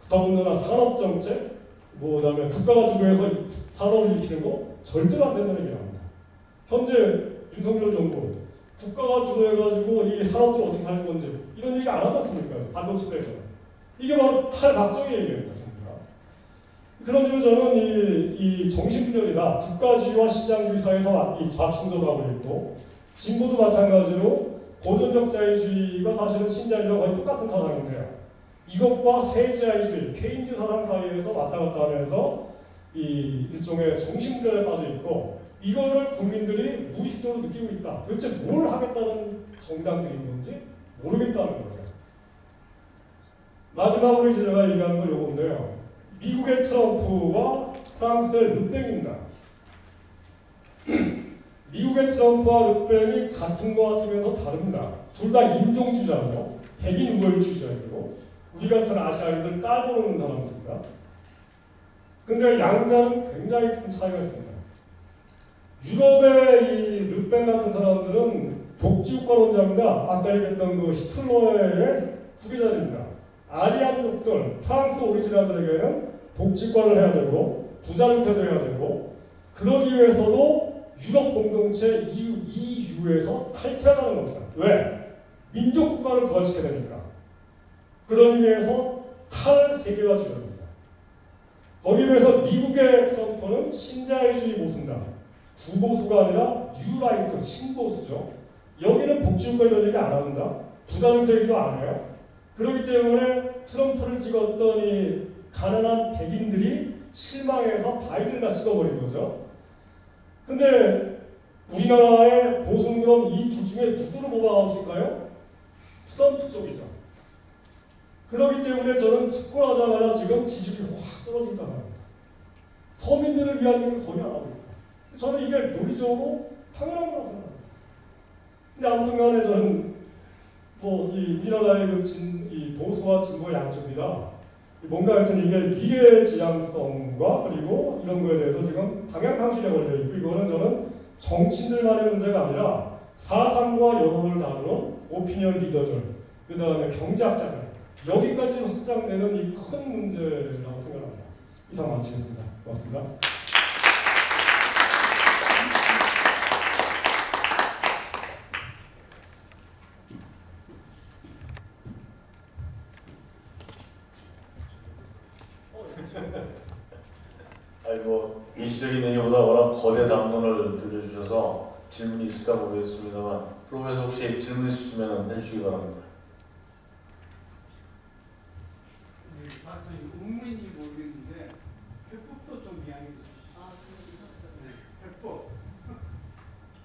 더군다나 산업정책, 뭐 그다음에 국가가 주도해서 산업을 일으키는 거 절대로 안 된다는 얘기를 합니다. 현재 윤석열 정부 국가가 주도해가지고 이 산업들을 어떻게 할 건지 이런 얘기 안 하지 않습니까? 반도체 빼서. 이게 바로 탈박정희 얘기입니다. 그런 점에서 저는 이 정신분열이다. 국가주의와 시장주의 사이에서 이 좌충돌하고 있고 진보도 마찬가지로 고전적 자유주의가 사실은 신자유주의와 거의 똑같은 사상인데요. 이것과 세자유주의, 케인즈 사상 사이에서 왔다 갔다 하면서 이 일종의 정신분열에 빠져 있고 이거를 국민들이 무의식적으로 느끼고 있다. 도대체 뭘 하겠다는 정당들인 건지 모르겠다는 거죠. 마지막으로 제가 얘기하는 건 요건데요. 미국의 트럼프와 프랑스의 르펜입니다. 미국의 트럼프와 르펜이 같은 것 같으면서 다릅니다. 둘 다 인종주의자고 백인 우월주의자이고 우리 같은 아시아인들 깔보는 사람들입니다. 근데 양자는 굉장히 큰 차이가 있습니다. 유럽의 이 르펜 같은 사람들은 복지국가론자입니다. 아까 얘기했던 그 히틀러의 후계자입니다. 아리안족들, 프랑스 오리지널들에게는 복지권을 해야 되고 부자를 태도해야 되고 그러기 위해서도 유럽 공동체 EU에서 탈퇴하자는 겁니다. 왜? 민족국가를 부활시켜야 되니까. 그러기 위해서 탈세계화주의입니다. 거기에 비해서 미국의 트럼프는 신자유주의 보수입니다. 구보수가 아니라 뉴라이트, 신보수죠. 여기는 복지국가 이런 얘기 안 합니다. 부자를 얘기도 안 해요. 그렇기 때문에 트럼프를 찍었던 이 가난한 백인들이 실망해서 바이든을 찍어버린 거죠. 근데 우리나라의 보수는 그럼 이 둘 중에 누구를 뽑아가고 있을까요? 트럼프 쪽이죠. 그렇기 때문에 저는 집권하자마자 지금 지지율이 확 떨어지고 있다는 겁니다. 서민들을 위한 일을 거의 안 하고 있다. 저는 이게 논리적으로 당연한 거라고 생각합니다. 근데 아무튼 간에 저는 이 우리나라의 이 보수와 진보의 양쪽이다. 뭔가 하여튼 이게 미래의 지향성과 그리고 이런 거에 대해서 지금 방향상실에 걸려있고 이거는 저는 정치인들만의 문제가 아니라 사상과 여론을 다루는 오피니언 리더들 그 다음에 경제학자들 여기까지 확장되는 이 큰 문제라고 생각합니다. 이상 마치겠습니다. 고맙습니다. 주셔서 질문이 있을까 모르겠습니다만 프로페서 혹시 질문 있으시면 해주시기 바랍니다. 네, 박사님 의문인지 모르겠는데 해법도 좀 이야기해 주시죠. 해법.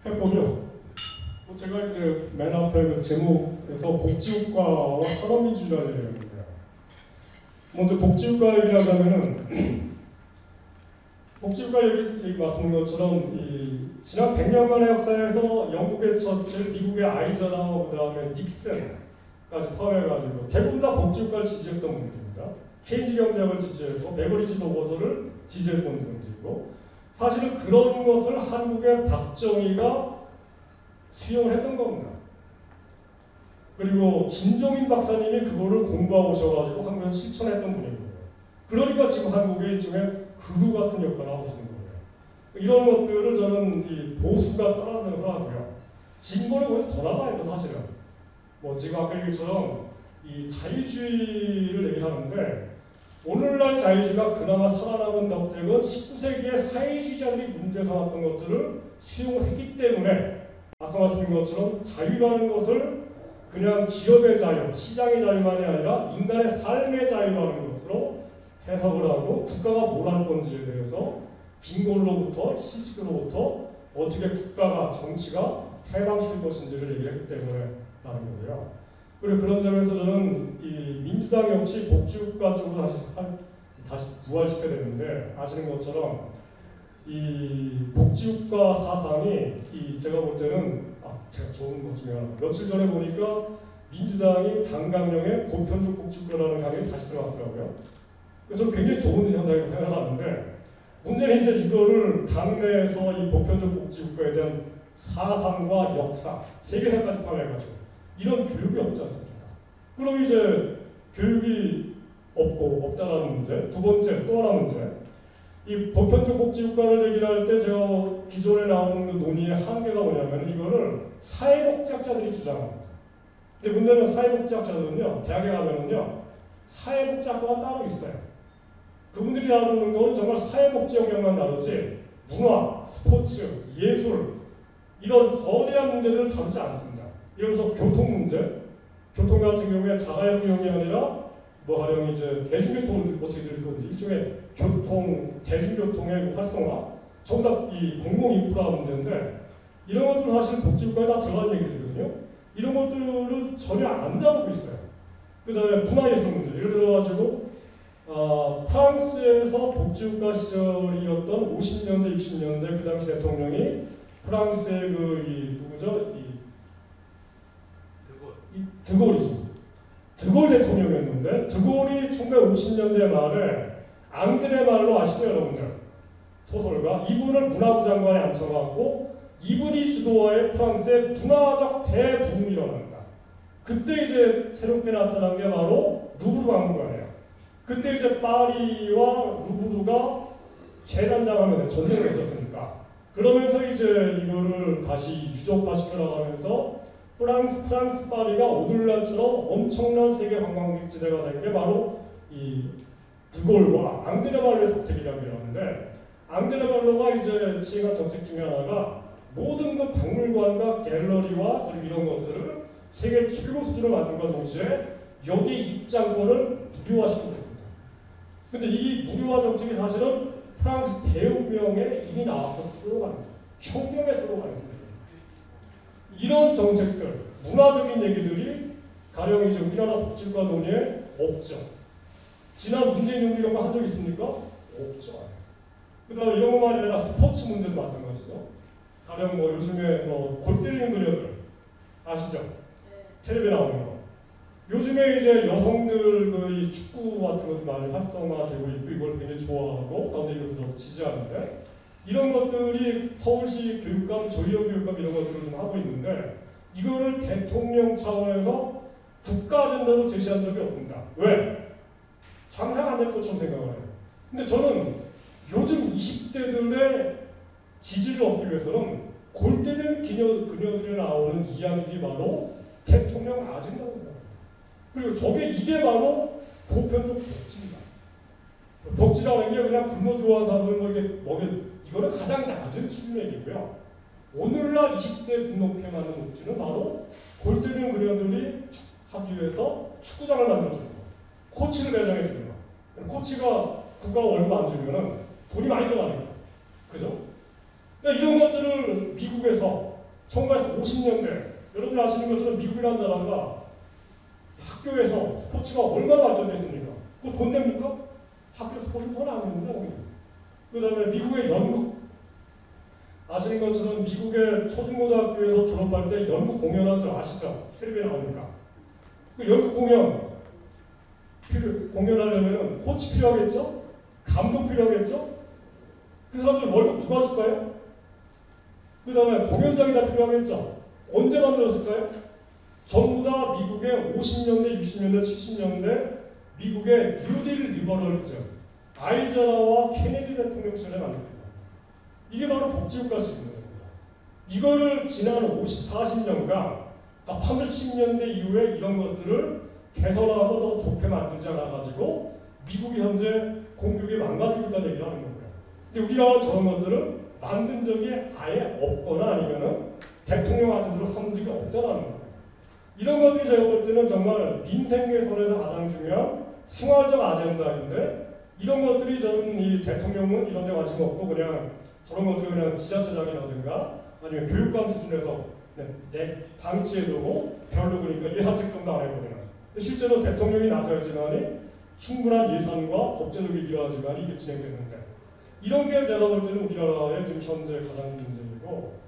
해보면 제가 이제 맨 앞에 그 제목에서 복지국가와 산업민주주의라는 얘기입니다. 먼저 복지국가 얘기를 하자면은 복지국가 얘기 말씀드린 것처럼 지난 100년간의 역사에서 영국의 처칠, 미국의 아이젠하워, 그 다음에 닉슨까지 포함해가지고 대부분 다 복지국가를 지지했던 분들입니다. 케인즈 경제학을 지지했고 베버리지 도버서를 지지했던 분들이고 사실은 그런 것을 한국의 박정희가 수용을 했던 겁니다. 그리고 김종인 박사님이 그거를 공부하고 오셔가지고 한국에서 실천했던 분입니다. 그러니까 지금 한국의 일종의 그루 같은 역할을 하고 있는 거예요. 이런 것들을 저는 이 보수가 떠나는 걸 하고요. 진보는 오히려 더 나가야 돼 사실은. 뭐 지금 아까 얘기처럼 이 자유주의를 얘기를 하는데 오늘날 자유주의가 그나마 살아남은 덕택은 19세기의 사회주의자들이 문제 삼았던 것들을 수용을 했기 때문에 아까 말씀드린 것처럼 자유라는 것을 그냥 기업의 자유, 시장의 자유만이 아니라 인간의 삶의 자유라는 것으로 해석을 하고 국가가 뭘 할 건지에 대해서 빈곤으로부터 실직으로부터 어떻게 국가가 정치가 해방시킬 것인지를 얘기했기 때문에 라는 거고요. 그리고 그런 점에서 저는 이 민주당 역시 복지국가 쪽으로 다시 부활시켜야 되는데 아시는 것처럼 이 복지국가 사상이 제가 볼 때는 제가 좋은 것 중에 하나 며칠 전에 보니까 민주당이 당강령에 보편적 복지국가라는 강령이 다시 들어갔더라고요. 그래서 저는 굉장히 좋은 현상이라고 생각하는데 문제는 이제 이거를 당내에서 이 보편적 복지국가에 대한 사상과 역사, 세계사까지 포함해가지고 이런 교육이 없지 않습니까? 그럼 이제 교육이 없다라는 문제. 두 번째 또 하나 문제. 이 보편적 복지국가를 얘기를 할 때 제가 기존에 나오는 그 논의의 한계가 뭐냐면 이거를 사회복지학자들이 주장합니다. 근데 문제는 사회복지학자들은요, 대학에 가면은요, 사회복지학과가 따로 있어요. 그분들이 다루는 건 정말 사회복지 영역만 다루지 문화, 스포츠, 예술 이런 거대한 문제들을 다루지 않습니다. 예를 들어서 교통 문제, 교통 같은 경우에 자가용이 아니라 뭐 가령 이제 대중교통을 어떻게 들을 건지 일종의 대중교통의 활성화, 전부 다 이 공공인프라 문제인데 이런 것들은 사실 복지국가에 다 들어가는 얘기들이거든요. 이런 것들을 전혀 안 다루고 있어요. 그 다음에 문화예술 문제, 예를 들어가지고 프랑스에서 복지국가 시절이었던 50년대, 60년대 그 당시 대통령이 프랑스의 누구죠? 드골이죠. 드골 대통령이었는데 드골이 1950년대 말에 앙드레 말로 아시죠 여러분들? 소설가 이분을 문화부 장관에 앉혀갖고 이분이 주도하에 프랑스의 문화적 대부흥이 일어납니다. 그때 이제 새롭게 나타난 게 바로 루브르 박물관이에요. 그때 이제 파리와 루브르가 재단장하면 전쟁을 했었으니까 그러면서 이제 이거를 다시 유적화시켜 나가면서 프랑스 파리가 오늘날처럼 엄청난 세계 관광지대가 된 게 바로 이 드골과 앙드레 말로의 덕택이라고 하는데 앙드레 말로가 이제 시행한 정책 중에 하나가 모든 그 박물관과 갤러리와 그리고 이런 것들을 세계 최고 수준으로 만든과 동시에 여기 입장권을 무료화시키고 있습니다. 근데 이 무료화 정책이 사실은 프랑스 대혁명에 이미 나왔던 슬로건입니다. 혁명의 슬로건입니다. 이런 정책들, 문화적인 얘기들이 가령 이제 우리나라 복지국가 논의에 없죠. 지난 문재인 정부 이런 거 한 적 있습니까? 없죠. 그 다음에 이런 것만 아니라 스포츠 문제도 마찬가지죠. 가령 뭐 요즘에 골 때리는 그녀들 아시죠? 네. 텔레비에 나오는 거. 요즘에 이제 여성들 이 축구 같은 것도 많이 활성화되고 있고 이걸 굉장히 좋아하고 가운데 이것도 좀 지지하는데 이런 것들이 서울시 교육감, 조희영 교육감 이런 것들을 좀 하고 있는데 이거를 대통령 차원에서 국가 아젠다로 제시한 적이 없습니다. 왜? 장상 안 될 것처럼 생각을 해요. 근데 저는 요즘 20대들의 지지를 얻기 위해서는 골 때리는 그녀들이 나오는 이야기들이 바로 대통령 아젠다라고 생각합니다. 그리고 이게 바로 보편적 복지입니다. 복지라는 게 그냥 굶어 좋아하는 사람들 이거는 가장 낮은 수준의 얘기고요. 오늘날 20대 눈높이에 맞는 복지는 바로 골 때리는 그녀들이 하기 위해서 축구장을 만들어주는 거, 코치를 배정해주는 거. 코치가 국가 월급 안 주면은 돈이 많이 들어가는 거예요. 그죠? 그러니까 이런 것들을 미국에서 1950년대, 여러분이 아시는 것처럼 미국이라는 나라가 학교에서 스포츠가 얼마나 발전되어 있습니까? 그거 돈 냅니까? 학교 스포츠 돈 안 냅니다. 그 다음에 미국의 연극, 아시는 것처럼 미국의 초중고등학교에서 졸업할 때 연극 공연하는 줄 아시죠? 텔레비에 나오니까. 그 연극 공연하려면 코치 필요하겠죠? 감독 필요하겠죠? 그 사람들 월급 누가 줄까요? 그 다음에 공연장이 다 필요하겠죠? 언제 만들었을까요? 전부 다 미국의 50년대, 60년대, 70년대 미국의 뉴딜 리버럴리즘, 아이젠하워와 케네디 대통령 시절에 만듭니다. 이게 바로 복지국가 시스템입니다. 이거를 지난 40년간 다 80년대 이후에 이런 것들을 개선하고 더 좋게 만들지 않아가지고 미국이 현재 공격이 망가지고 있다는 얘기를 하는 거고요. 근데 우리나라는 저런 것들을 만든 적이 아예 없거나 아니면은 대통령 아들로 삼은 적이 없다는 거예요. 이런 것들이 제가 볼 때는 정말 민생 개선에서 가장 중요한 생활적 아젠다인데 이런 것들이 저는 이 대통령은 이런 데 관심 없고 그냥 저런 것들을 그냥 지자체장이라든가 아니면 교육감 수준에서 내 방치해두고 별로 그러니까 예산책 정도 안 해버리는. 실제로 대통령이 나서야지만이 충분한 예산과 법제력이 일어나지만 이게 진행되는데 이런 게 제가 볼 때는 우리나라의 지금 현재 가장 문제이고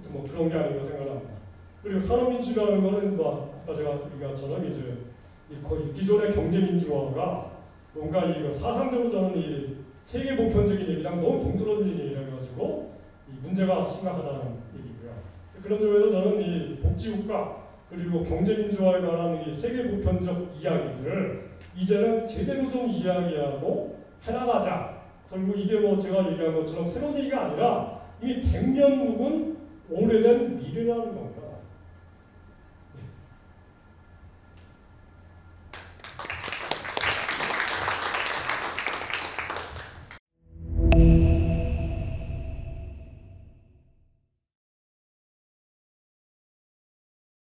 뭐 그런 게 아닌가 생각합니다. 그리고 산업민주라는 거는 뭐 아까 제가 얘기한처럼 이제 거의 기존의 경제민주화가 뭔가 이 사상적으로 저는 이 세계 보편적인 얘기랑 너무 동떨어진 얘기라 가지고 이 문제가 심각하다는 얘기고요. 그런 점에서 저는 이 복지국가 그리고 경제민주화에 관한 이 세계 보편적 이야기들을 이제는 제대로 좀 이야기하고 해나가자. 그리고 이게 뭐 제가 얘기한 것처럼 새로운 얘기가 아니라 이미 100년 묵은 오래된 미래라는 겁니다.